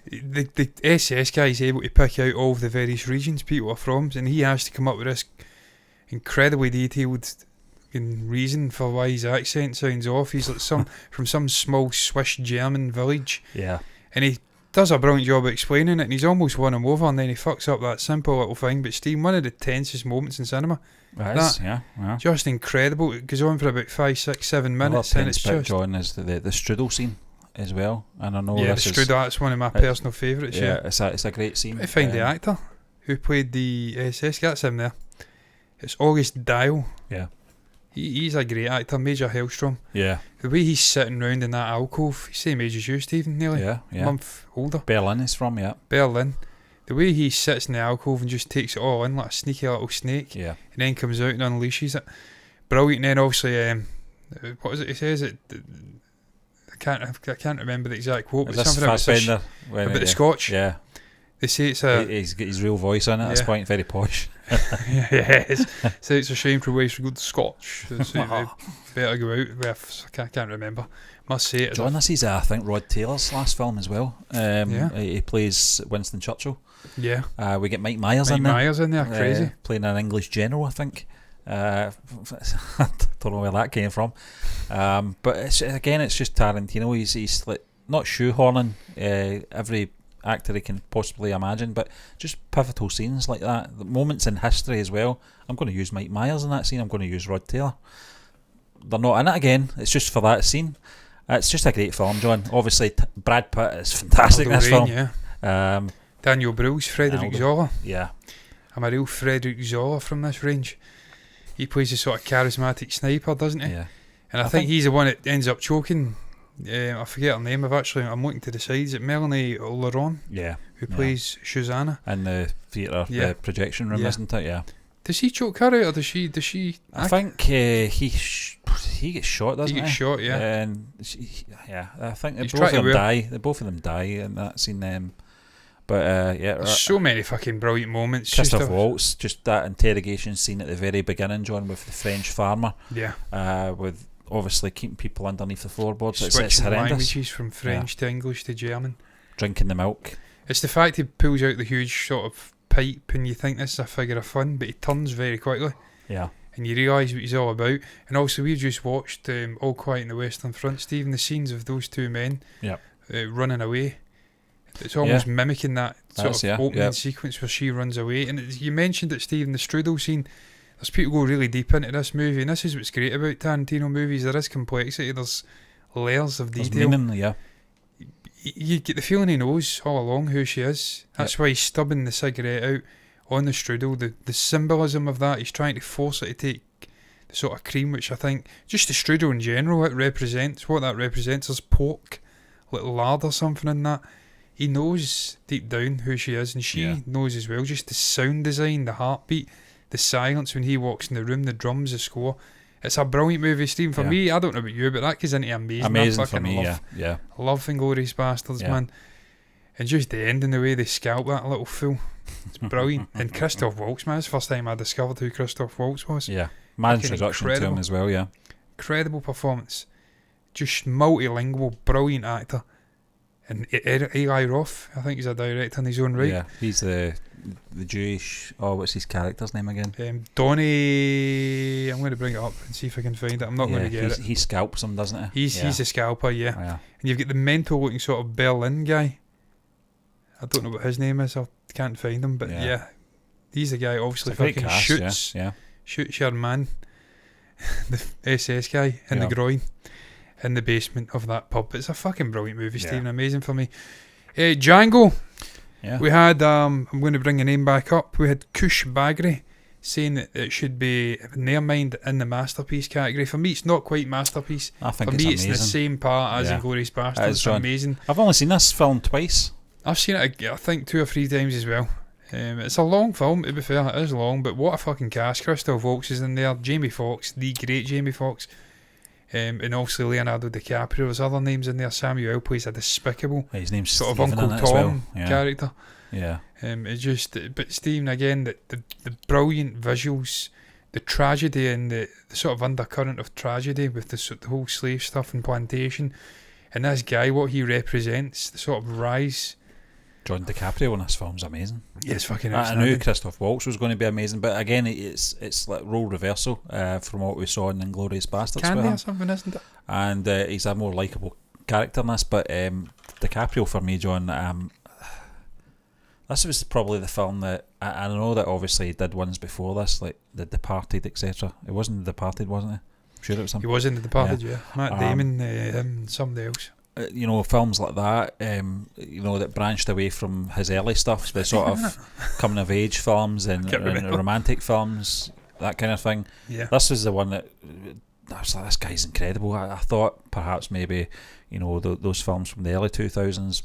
the SS guy is able to pick out all of the various regions people are from, and he has to come up with this incredibly detailed reason for why his accent sounds off. He's like from some small Swiss German village. Yeah. And he does a brilliant job of explaining it, and he's almost won him over, and then he fucks up that simple little thing. But Steve, one of the tensest moments in cinema. Yeah. Just incredible. It goes on for about 5, 6, 7 minutes, and it's just... John is the strudel scene as well, and I know the strudel, that's one of my personal favourites. Yeah, it's a great scene. I find the actor who played the SS, that's him there. It's August Dial. Yeah. He's a great actor, Major Hellstrom. Yeah. The way he's sitting round in that alcove, he's same age as you, Stephen, nearly. Yeah. A month older. Berlin is from, yeah. Berlin. The way he sits in the alcove and just takes it all in like a sneaky little snake. Yeah. And then comes out and unleashes it. Brilliant. And then obviously, what is it he says? I can't remember the exact quote, but something about the Scotch. Yeah. They say it's he's got his real voice on it at this point, very posh. Yes. So it's a shame to waste a good Scotch. Better go out with, I can't remember. Must say it. John, this is I think Rod Taylor's last film as well. He plays Winston Churchill. Yeah. We get Mike Myers in there. Crazy. Playing an English general, I think. I don't know where that came from. But it's just Tarantino. He's like not shoehorning every actor he can possibly imagine, but just pivotal scenes like that, the moments in history as well. I'm going to use Mike Myers in that scene. I'm going to use Rod Taylor. They're not in it again. It's just for that scene. It's just a great film, John. Obviously, Brad Pitt is fantastic in this film. Yeah. Daniel Bruhl's Frederick Zoller. Yeah. I'm a real Frederick Zoller from this range. He plays a sort of charismatic sniper, doesn't he? Yeah. And I think he's the one that ends up choking. I forget her name. I'm looking to the side. Is it Melanie Laurent? Yeah. Who plays Susanna in the theatre, the projection room, isn't it? Yeah. Does he choke her out, or does she? I think he gets shot, doesn't he? He gets shot, yeah. And I think both of them die in that scene. But so many fucking brilliant moments. Christoph Waltz, just that interrogation scene at the very beginning, John, with the French farmer. Yeah. With obviously keeping people underneath the floorboards. It's horrendous. Languages from French to English to German. Drinking the milk. It's the fact he pulls out the huge sort of pipe and you think this is a figure of fun, but he turns very quickly. Yeah. And you realise what he's all about. And also we've just watched All Quiet on the Western Front, Stephen, the scenes of those two men running away. It's almost mimicking that sort of opening yeah. sequence where she runs away. And you mentioned it, Steve, in the strudel scene. There's people go really deep into this movie, and this is what's great about Tarantino movies. There is complexity. There's layers of detail. There's meaning, yeah. You get the feeling he knows all along who she is. That's why he's stubbing the cigarette out on the strudel. The symbolism of that, he's trying to force it to take the sort of cream, which I think, just the strudel in general, what that represents is pork, little lard or something in that. He knows deep down who she is, and she knows as well. Just the sound design, the heartbeat, the silence when he walks in the room, the drums, the score. It's a brilliant movie, Stephen. For me, I don't know about you, but that goes into amazing. Amazing for me, Love Inglourious Bastards, man. And just the ending, the way they scalp that little fool. It's brilliant. And Christoph Waltz, man. It's the first time I discovered who Christoph Waltz was. Yeah. My introduction to him as well, Incredible performance. Just multilingual, brilliant actor. And Eli Roth, I think he's a director in his own right. Yeah, he's the Jewish... Oh, what's his character's name again? Donnie... I'm going to bring it up and see if I can find it. I'm not going to get it. He scalps him, doesn't he? He's a scalper, yeah. Oh, yeah. And you've got the mental looking sort of Berlin guy. I don't know what his name is. I can't find him, but he's the guy obviously fucking shoots your man, the SS guy, in the groin, in the basement of that pub. It's a fucking brilliant movie, Stephen. Amazing for me. Django. Yeah. We had, I'm going to bring the name back up. We had Kush Bagri saying that it should be, in their mind, in the masterpiece category. For me, it's not quite masterpiece. I think for me, it's in the same part as Inglourious Bastards. It's amazing. I've only seen this film twice. I've seen it, I think, 2 or 3 times as well. It's a long film, to be fair. It is long, but what a fucking cast. Christoph Waltz is in there. Jamie Foxx, the great Jamie Foxx. And also Leonardo DiCaprio. There's other names in there. Samuel plays a despicable his name's sort Stephen of Uncle Tom character. Yeah. It's just, but Stephen, again, the brilliant visuals, the tragedy and the sort of undercurrent of tragedy with the whole slave stuff and plantation, and this guy, what he represents, the sort of rise. John DiCaprio in this film's amazing. Yeah, it's fucking I knew Christoph Waltz was going to be amazing, but again, it's like role reversal from what we saw in Inglourious Bastards. Candy or something, isn't it? And he's a more likeable character in this, but DiCaprio for me, John, this was probably the film that I know that obviously he did ones before this, like The Departed, etc. It wasn't The Departed, wasn't it? I'm sure it was something. He was in The Departed, yeah. Matt Damon, him, somebody else. Films like that, that branched away from his early stuff, the sort of coming of age films and romantic films, that kind of thing. Yeah. This was the one that I was like, this guy's incredible. I thought perhaps maybe, those films from the early 2000s.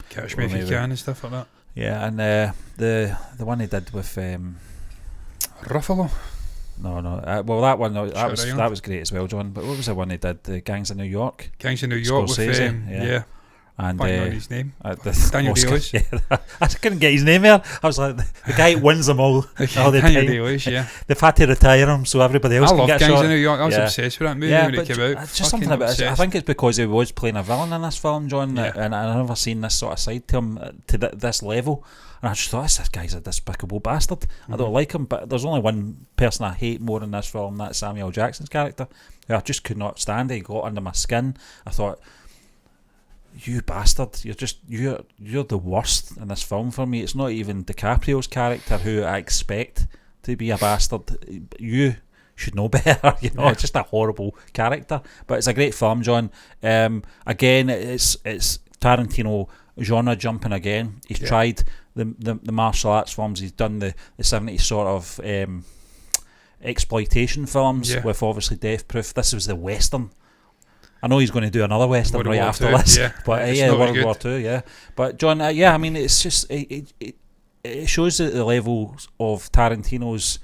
Catch Me If You Can and stuff like that. Yeah, and the one he did with Ruffalo. No. Well, that one that was great as well, John. But what was the one he did? The Gangs of New York. Gangs of New York Scorsese, with and his name. Daniel Day-Lewis. Yeah, I couldn't get his name there. I was like, the guy who wins them all the time. Day-Lewis, yeah. They've had to retire him so everybody else can get a shot. I love Gangs of New York. I was obsessed with that movie when it came out. Just something about it. I think it's because he was playing a villain in this film, John, and I've never seen this sort of side to him to this level. And I just thought, this guy's a despicable bastard. I don't like him, but there's only one person I hate more in this film, that's Samuel Jackson's character. I just could not stand it. He got under my skin. I thought, you bastard, you're the worst in this film for me. It's not even DiCaprio's character who I expect to be a bastard. You should know better, It's just a horrible character. But it's a great film, John. Again, it's Tarantino genre jumping again. He's tried the martial arts films. He's done the 70s sort of exploitation films with obviously Death Proof. This was the Western. I know he's going to do another Western right after this, but World War II, But John, I mean, it's just it shows the levels of Tarantino's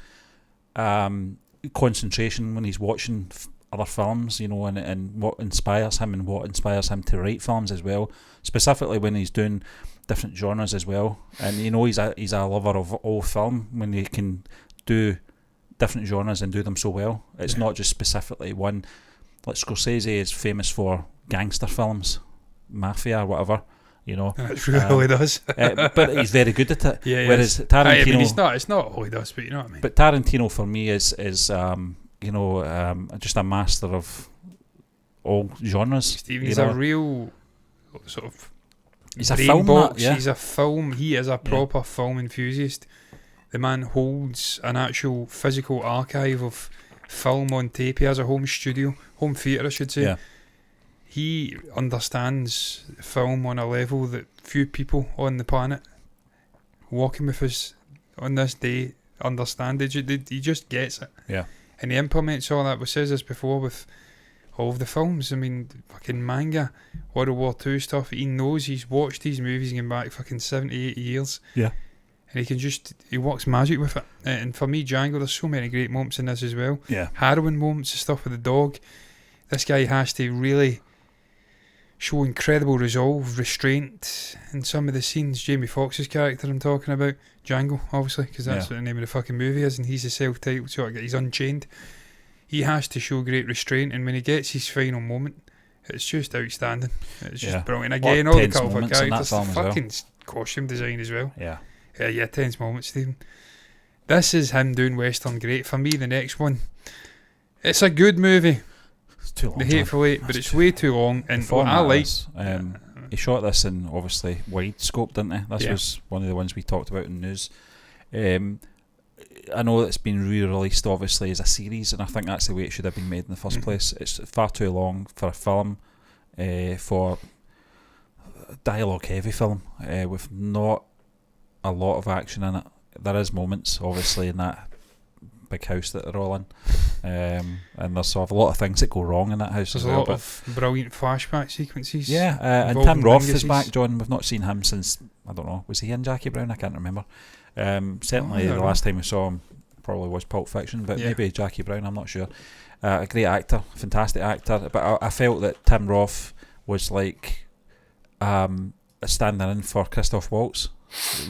concentration when he's watching other films, and what inspires him and what inspires him to write films as well. Specifically when he's doing different genres as well, and he's a lover of all film when he can do different genres and do them so well. It's not just specifically one. Like Scorsese is famous for gangster films, mafia or whatever, That's really all he does. but he's very good at it. Whereas Tarantino, I mean, it's not all he does, but you know what I mean. But Tarantino for me is just a master of all genres. Stephen, he's a real sort of He's a brain film box. nut, yeah. He's a film. He is a proper film enthusiast. The man holds an actual physical archive of film on tape. He has a home theatre, I should say. Yeah. He understands film on a level that few people on the planet walking with us on this day understand. He just gets it. Yeah. And he implements all that. We said this before with all of the films. I mean, fucking manga, World War II stuff. He knows, he's watched these movies going back fucking 70, 80 years. Yeah. And he works magic with it. And for me, Django, there's so many great moments in this as well. Yeah. Harrowing moments and stuff with the dog. This guy has to really show incredible resolve, restraint in some of the scenes. Jamie Foxx's character I'm talking about, Django, obviously, because that's what the name of the fucking movie is, and he's a self-titled sort of, he's unchained. He has to show great restraint, and when he gets his final moment, it's just outstanding. It's just brilliant. Again, all the cult of characters, the fucking costume design as well. Yeah, tense moments, Stephen. This is him doing Western great. For me, the next one, it's a good movie. It's too long. The Hateful Eight, but it's way too long. And what I like, he shot this in obviously wide scope, didn't he? This was one of the ones we talked about in news. I know it's been re-released obviously as a series, and I think that's the way it should have been made in the first place. It's far too long for a film, for a dialogue heavy film, with not a lot of action in it. There is moments obviously in that big house that they're all in, and there's sort of a lot of things that go wrong in that house. There's as a well, lot of brilliant flashback sequences. and Tim Roth is back, John. We've not seen him since, I don't know, was he in Jackie Brown? I can't remember. Certainly the last time we saw him probably was Pulp Fiction, but maybe Jackie Brown, I'm not sure. A great actor, fantastic actor, but I felt that Tim Roth was like standing in for Christoph Waltz.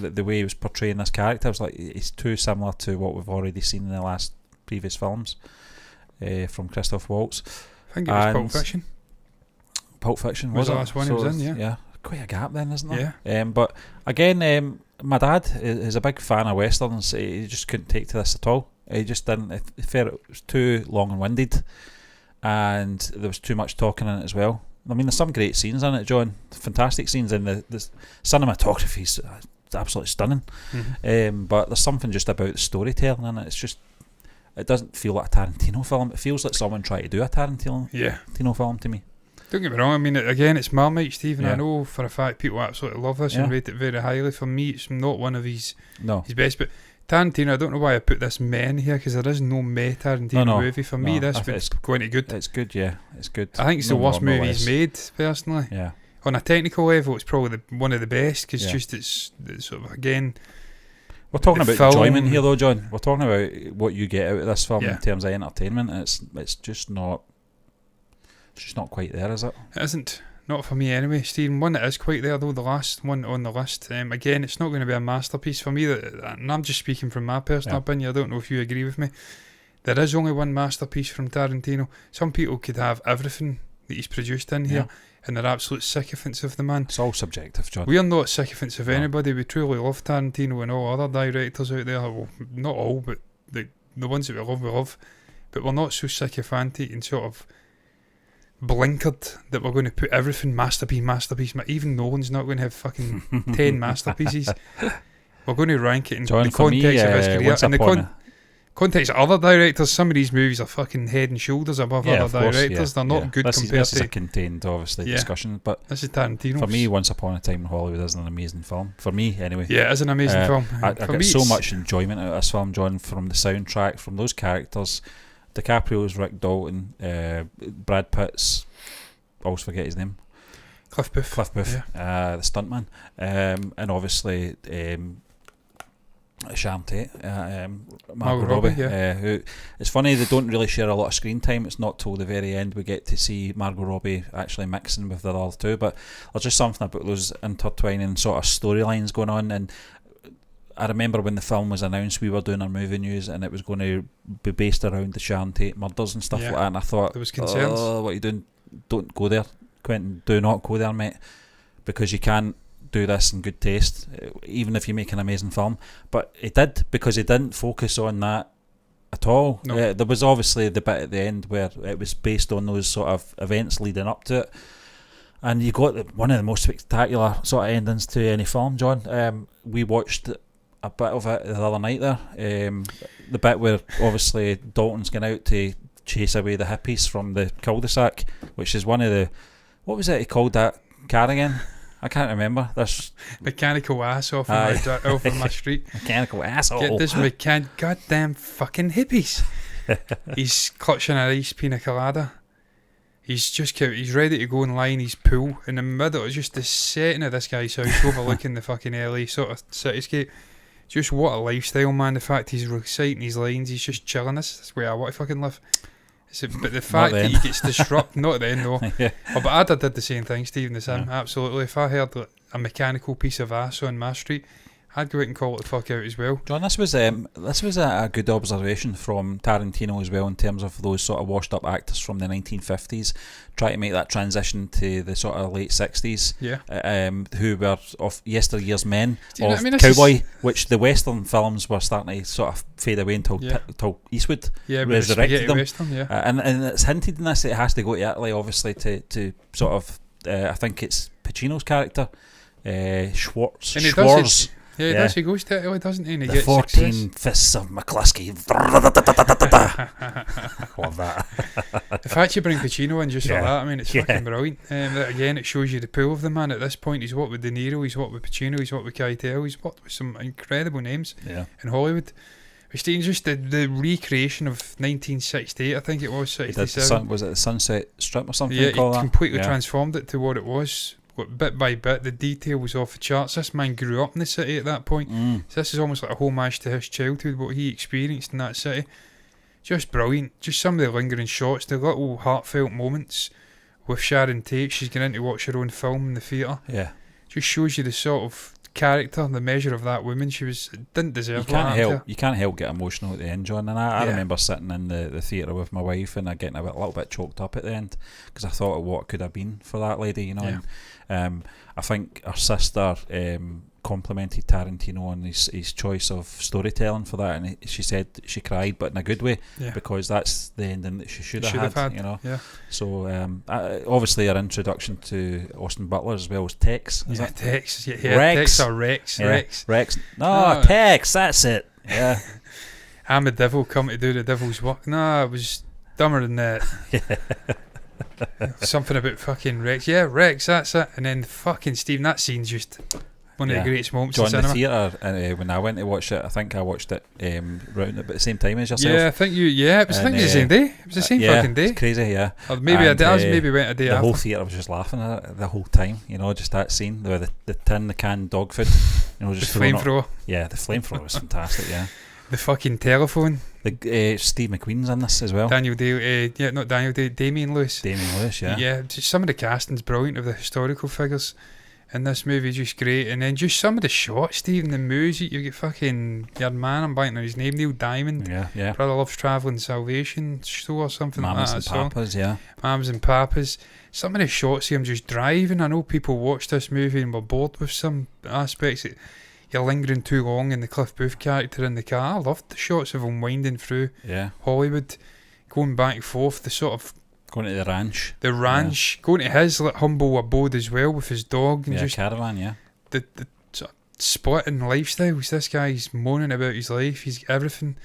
The way he was portraying this character was like, he's too similar to what we've already seen in the last previous films from Christoph Waltz. I think it was Pulp Fiction. Pulp Fiction was the last one he was in, yeah. Quite a gap then, isn't there? Yeah. But again, my dad is a big fan of westerns. He just couldn't take to this at all. He just didn't. He felt it was too long and winded, and there was too much talking in it as well. I mean, there's some great scenes in it, John. Fantastic scenes, and the cinematography's absolutely stunning. But there's something just about the storytelling in it. It's just, it doesn't feel like a Tarantino film. It feels like someone tried to do a Tarantino film to me. Don't get me wrong, I mean, again, it's Marmite, Stephen. I know for a fact people absolutely love this and rate it very highly. For me, it's not one of his best, but Tarantino, I don't know why I put this meh in here, because there is no meh Tarantino movie. For me, this one's going to good. It's good, it's good. I think it's the worst movie he's made, personally. Yeah. On a technical level, it's probably one of the best, because it's sort of, again... We're talking about enjoyment here, though, John. We're talking about what you get out of this film in terms of entertainment, and it's just not quite there, is it? It isn't. Not for me anyway, Stephen. One that is quite there, though, the last one on the list. Again, it's not going to be a masterpiece for me, and I'm just speaking from my personal opinion. I don't know if you agree with me. There is only one masterpiece from Tarantino. Some people could have everything that he's produced in here, and they're absolute sycophants of the man. It's all subjective, John. We are not sycophants of anybody. We truly love Tarantino and all other directors out there. Well, not all, but the ones that we love. But we're not so sycophantic and sort of blinkered that we're going to put everything masterpiece. Even Nolan's not going to have fucking 10 masterpieces. We're going to rank it in the context of his career. In the context of other directors, some of these movies are fucking head and shoulders above other directors. They're not good compared to... This is a contained, obviously, discussion, but this is Tarantino. For me, Once Upon a Time in Hollywood is an amazing film. For me, anyway. Yeah, it is an amazing film. I got so much enjoyment out of this film, John, from the soundtrack, from those characters. DiCaprio's Rick Dalton, Brad Pitt's, I always forget his name, Cliff Booth, the stuntman, and obviously Sharon Tate, Margot Robbie, who, it's funny, they don't really share a lot of screen time. It's not till the very end we get to see Margot Robbie actually mixing with the other two, but there's just something about those intertwining sort of storylines going on. And I remember when the film was announced, we were doing our movie news, and it was going to be based around the Sharon Tate murders and stuff like that, and I thought, there was concerns. What are you doing? Don't go there, Quentin. Do not go there, mate, because you can't do this in good taste, even if you make an amazing film. But he did, because he didn't focus on that at all. No. There was obviously the bit at the end where it was based on those sort of events leading up to it, And you got one of the most spectacular sort of endings to any film, John. We watched a bit of it the other night there. The bit where obviously Dalton's going out to chase away the hippies from the cul-de-sac, which is one of the... What was it he called that car again? I can't remember. There's mechanical ass off of my street. Mechanical asshole. Get this goddamn fucking hippies. He's clutching a nice pina colada. He's ready to go and lie in his pool in the middle. It's just the setting of this guy's house overlooking the fucking LA sort of cityscape. Just what a lifestyle, man. The fact he's reciting his lines, he's just chilling. This is where I want to fucking live. But the fact that he gets disrupted, not at the end though. Yeah. Oh, but I'd have did the same thing, Stephen, the same. Yeah. Absolutely. If I heard like, a mechanical piece of ass on my street, I'd go out and call it the fuck out as well. John, this was a good observation from Tarantino as well, in terms of those sort of washed up actors from the 1950s trying to make that transition to the sort of late 60s, who were of yesteryear's men, of cowboy, which the Western films were starting to sort of fade away until Eastwood resurrected them. Western, and it's hinted in this that it has to go to Italy, obviously, to sort of, I think it's Pacino's character, Schwartz. Yeah, he does. He goes to Italy, doesn't he? And he the gets 14 success. Fists of McCluskey. Love that. The fact you bring Pacino in just for that, I mean, it's fucking brilliant. Again, it shows you the pull of the man at this point. He's what with De Niro, he's what with Pacino, he's what with Keitel, he's what with some incredible names in Hollywood. Which just the recreation of 1968, I think it was, 67. Was it the Sunset Strip or something? Yeah, he completely transformed it to what it was. Bit by bit, the detail was off the charts. This man grew up in the city at that point. So this is almost like a homage to his childhood, what he experienced in that city. Just brilliant. Just some of the lingering shots, the little heartfelt moments with Sharon Tate. She's going in to watch her own film in the theatre. Yeah. Just shows you the sort of character, the measure of that woman. Didn't deserve you can't help get emotional at the end, John. And I remember sitting in the theatre with my wife and I getting a little bit choked up at the end because I thought of what could have been for that lady, you know. Yeah. And I think our sister complimented Tarantino on his choice of storytelling for that, and she said she cried, but in a good way, because that's the ending that she should have had, you know. Yeah. So obviously our introduction to Austin Butler as well was Tex. Is that Tex? Yeah, Rex. Tex or Rex. Yeah. Rex. No, Tex. That's it. Yeah. I'm a devil come to do the devil's work. No, it was dumber than that. Something about fucking Rex. Yeah, Rex, that's it. And then fucking Stephen, that scene's just one of the greatest moments in cinema. The theatre, when I went to watch it, I think I watched it round about the same time as yourself. Yeah, I think it was the same day. It was the same fucking day. It's crazy, yeah. Or maybe I maybe went a day after. The whole theatre was just laughing at it the whole time, you know, just that scene, the canned dog food, you know, just the flamethrower. Yeah, the flamethrower was fantastic, yeah. The fucking telephone. The Steve McQueen's in this as well. Daniel Day, not Daniel Day, Damien Lewis. Yeah. Yeah, just some of the casting's brilliant of the historical figures in this movie, just great. And then just some of the shots, Steve, and the music. You get fucking your man, I'm blanking on his name, Neil Diamond. Yeah. Brother Loves Travelling Salvation Show or something Mamas like that. and Papas, yeah. Mamas and Papas. Some of the shots of him just driving. I know people watched this movie and were bored with some aspects. You're lingering too long in the Cliff Booth character in the car. I loved the shots of him winding through Hollywood, going back and forth, the sort of going to the ranch, going to his humble abode as well with his dog and just caravan, the sort of splitting lifestyles. This guy's moaning about his life. He's got everything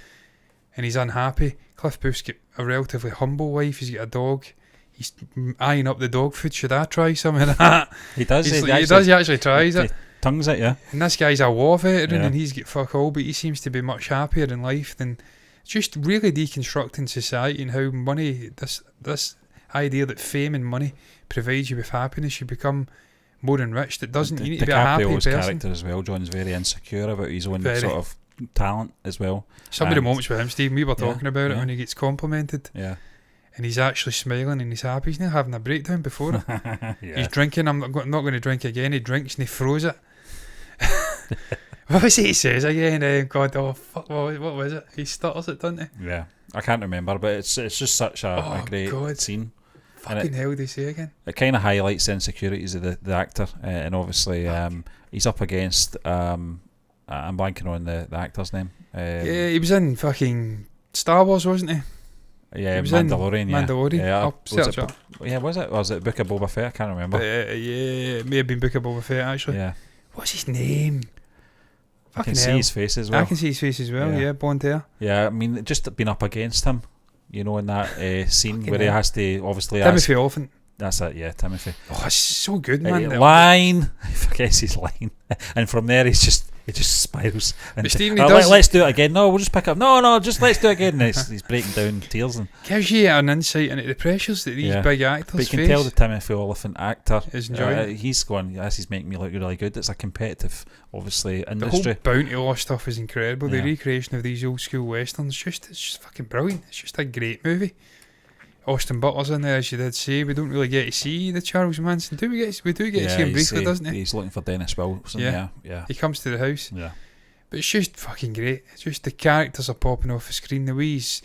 and he's unhappy. Cliff Booth's got a relatively humble life. He's got a dog. He's eyeing up the dog food. Should I try some of that? He does. He actually tries it. Tongues it, yeah. And this guy's a war veteran and he's got fuck all, but he seems to be much happier in life than just really deconstructing society and how money, this idea that fame and money provides you with happiness. You become more enriched. It doesn't. You need to be a happy person. Character as well, John's very insecure about his own sort of talent as well. Some of the moments with him, Steve, we were talking about it when he gets complimented. Yeah. And he's actually smiling and he's happy. He's not having a breakdown before it. He's drinking. I'm not going to drink again. He drinks and he throws it. What was it he says again? God, oh fuck, what was it? He stutters it, doesn't he? Yeah, I can't remember, but it's just such a great scene. Fucking hell, did he say again? It kind of highlights the insecurities of the actor, and obviously he's up against I'm blanking on the actor's name. Yeah, he was in fucking Star Wars, wasn't he? Yeah, It was in Mandalorian. Mandalorian. Yeah, I'll search it. was it? Or was it Book of Boba Fett? I can't remember. Yeah, it may have been Book of Boba Fett actually. Yeah, What's his name? I can Fucking see hell. his face as well. I can see his face as well. Yeah, blonde hair. Yeah, I mean, just being up against him, you know, in that scene Fucking where he hell. has to obviously Timothy Olyphant. That's it, yeah, Timothy. Oh, it's so good, man. Line. I forgets his line. And from there, he just spirals. But Stephen, he does. Let's do it again. No, we'll just pick up. No, just let's do it again. And he's breaking down tears. And Gives you an insight into the pressures that these big actors but you can face. tell the Timothy Olyphant actor is enjoying it. he's going, yes, he's making me look really good. It's a competitive, obviously, The industry. whole bounty law stuff is incredible. The Yeah. recreation of these old school westerns, it's just fucking brilliant. It's just a great movie. Austin Butler's in there, as you did say. We don't really get to see the Charles Manson. We do get to see him briefly, doesn't he? He's looking for Dennis Wilson. Yeah. He comes to the house. Yeah. But it's just fucking great. It's just the characters are popping off the screen. The way he's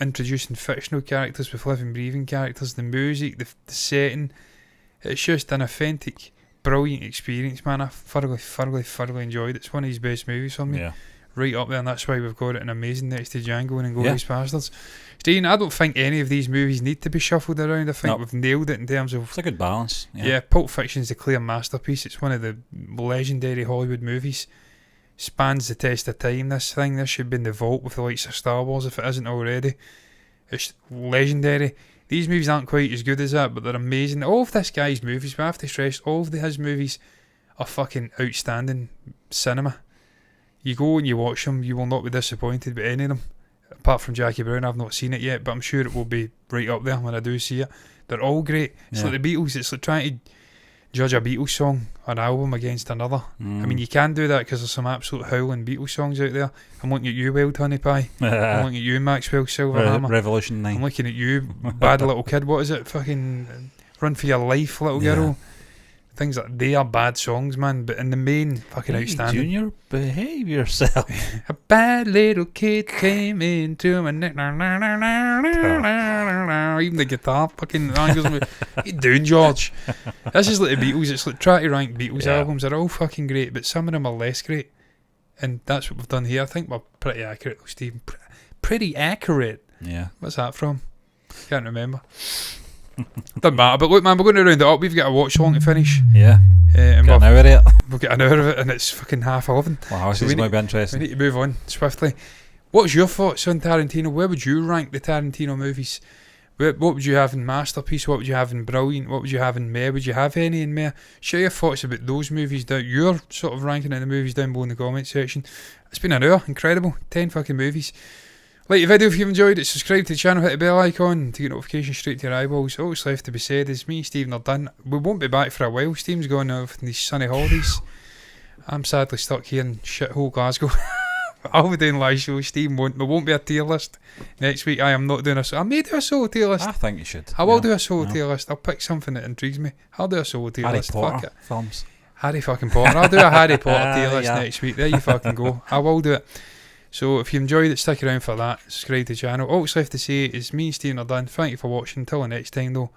introducing fictional characters with living, breathing characters. The music, the setting. It's just an authentic, brilliant experience, man. I thoroughly enjoyed it. It's one of his best movies for me. Yeah. Right up there, and that's why we've got it an amazing next to Django and Inglourious Bastards. Steve, I don't think any of these movies need to be shuffled around. I think we've nailed it in terms of... It's a good balance. Yeah, Pulp Fiction's a clear masterpiece. It's one of the legendary Hollywood movies. Spans the test of time, this thing. This should be in the vault with the likes of Star Wars if it isn't already. It's legendary. These movies aren't quite as good as that, but they're amazing. All of this guy's movies, but I have to stress, all of his movies are fucking outstanding cinema. You go and you watch them, you will not be disappointed with any of them. Apart from Jackie Brown, I've not seen it yet, but I'm sure it will be right up there when I do see it. They're all great. It's like the Beatles. It's like trying to judge a Beatles song, an album against another. I mean, you can do that because there's some absolute howling Beatles songs out there. I'm looking at you, Wild Honey Pie. I'm looking at you, Maxwell Silverhammer. Revolution 9. I'm looking at you, Bad Little Kid. What is it? Fucking Run for Your Life, Little Girl. Things like they are bad songs, man, but in the main, fucking outstanding. Junior, behave yourself. A bad little kid came into my neck. Even the guitar fucking angles. What you doing, George? This is like the Beatles. It's like try to rank Beatles albums. They're all fucking great, but some of them are less great. And that's what we've done here. I think we're pretty accurate, Stephen. Pretty accurate. Yeah. What's that from? Can't remember. Doesn't matter, but look, man, we're going to round it up. We've got a watch along to finish. Yeah. And got an hour of it. we'll get an hour of it, and it's fucking 11:30. Wow, this is going to be interesting. We need to move on swiftly. What's your thoughts on Tarantino? Where would you rank the Tarantino movies? What would you have in Masterpiece? What would you have in Brilliant? What would you have in Mare? Would you have any in Mare? Share your thoughts about those movies down. Your sort of ranking of the movies down below in the comment section. It's been an hour. Incredible. 10 fucking movies. Like the video if you've enjoyed it, subscribe to the channel, hit the bell icon to get notifications straight to your eyeballs. All that's left to be said is me and Stephen are done. We won't be back for a while. Steve's going off in these sunny holidays. I'm sadly stuck here in shithole Glasgow. I'll be doing live shows, Stephen won't. There won't be a tier list next week. I am not doing I may do a solo tier list. I think you should. I will do a solo tier list. I'll pick something that intrigues me. I'll do a solo tier list. Harry Potter Fuck it. films. Harry fucking Potter. I'll do a Harry Potter tier list next week. There you fucking go. I will do it. So if you enjoyed it, stick around for that. Subscribe to the channel. All that's left to say is me and Stephen are done. Thank you for watching. Until the next time though,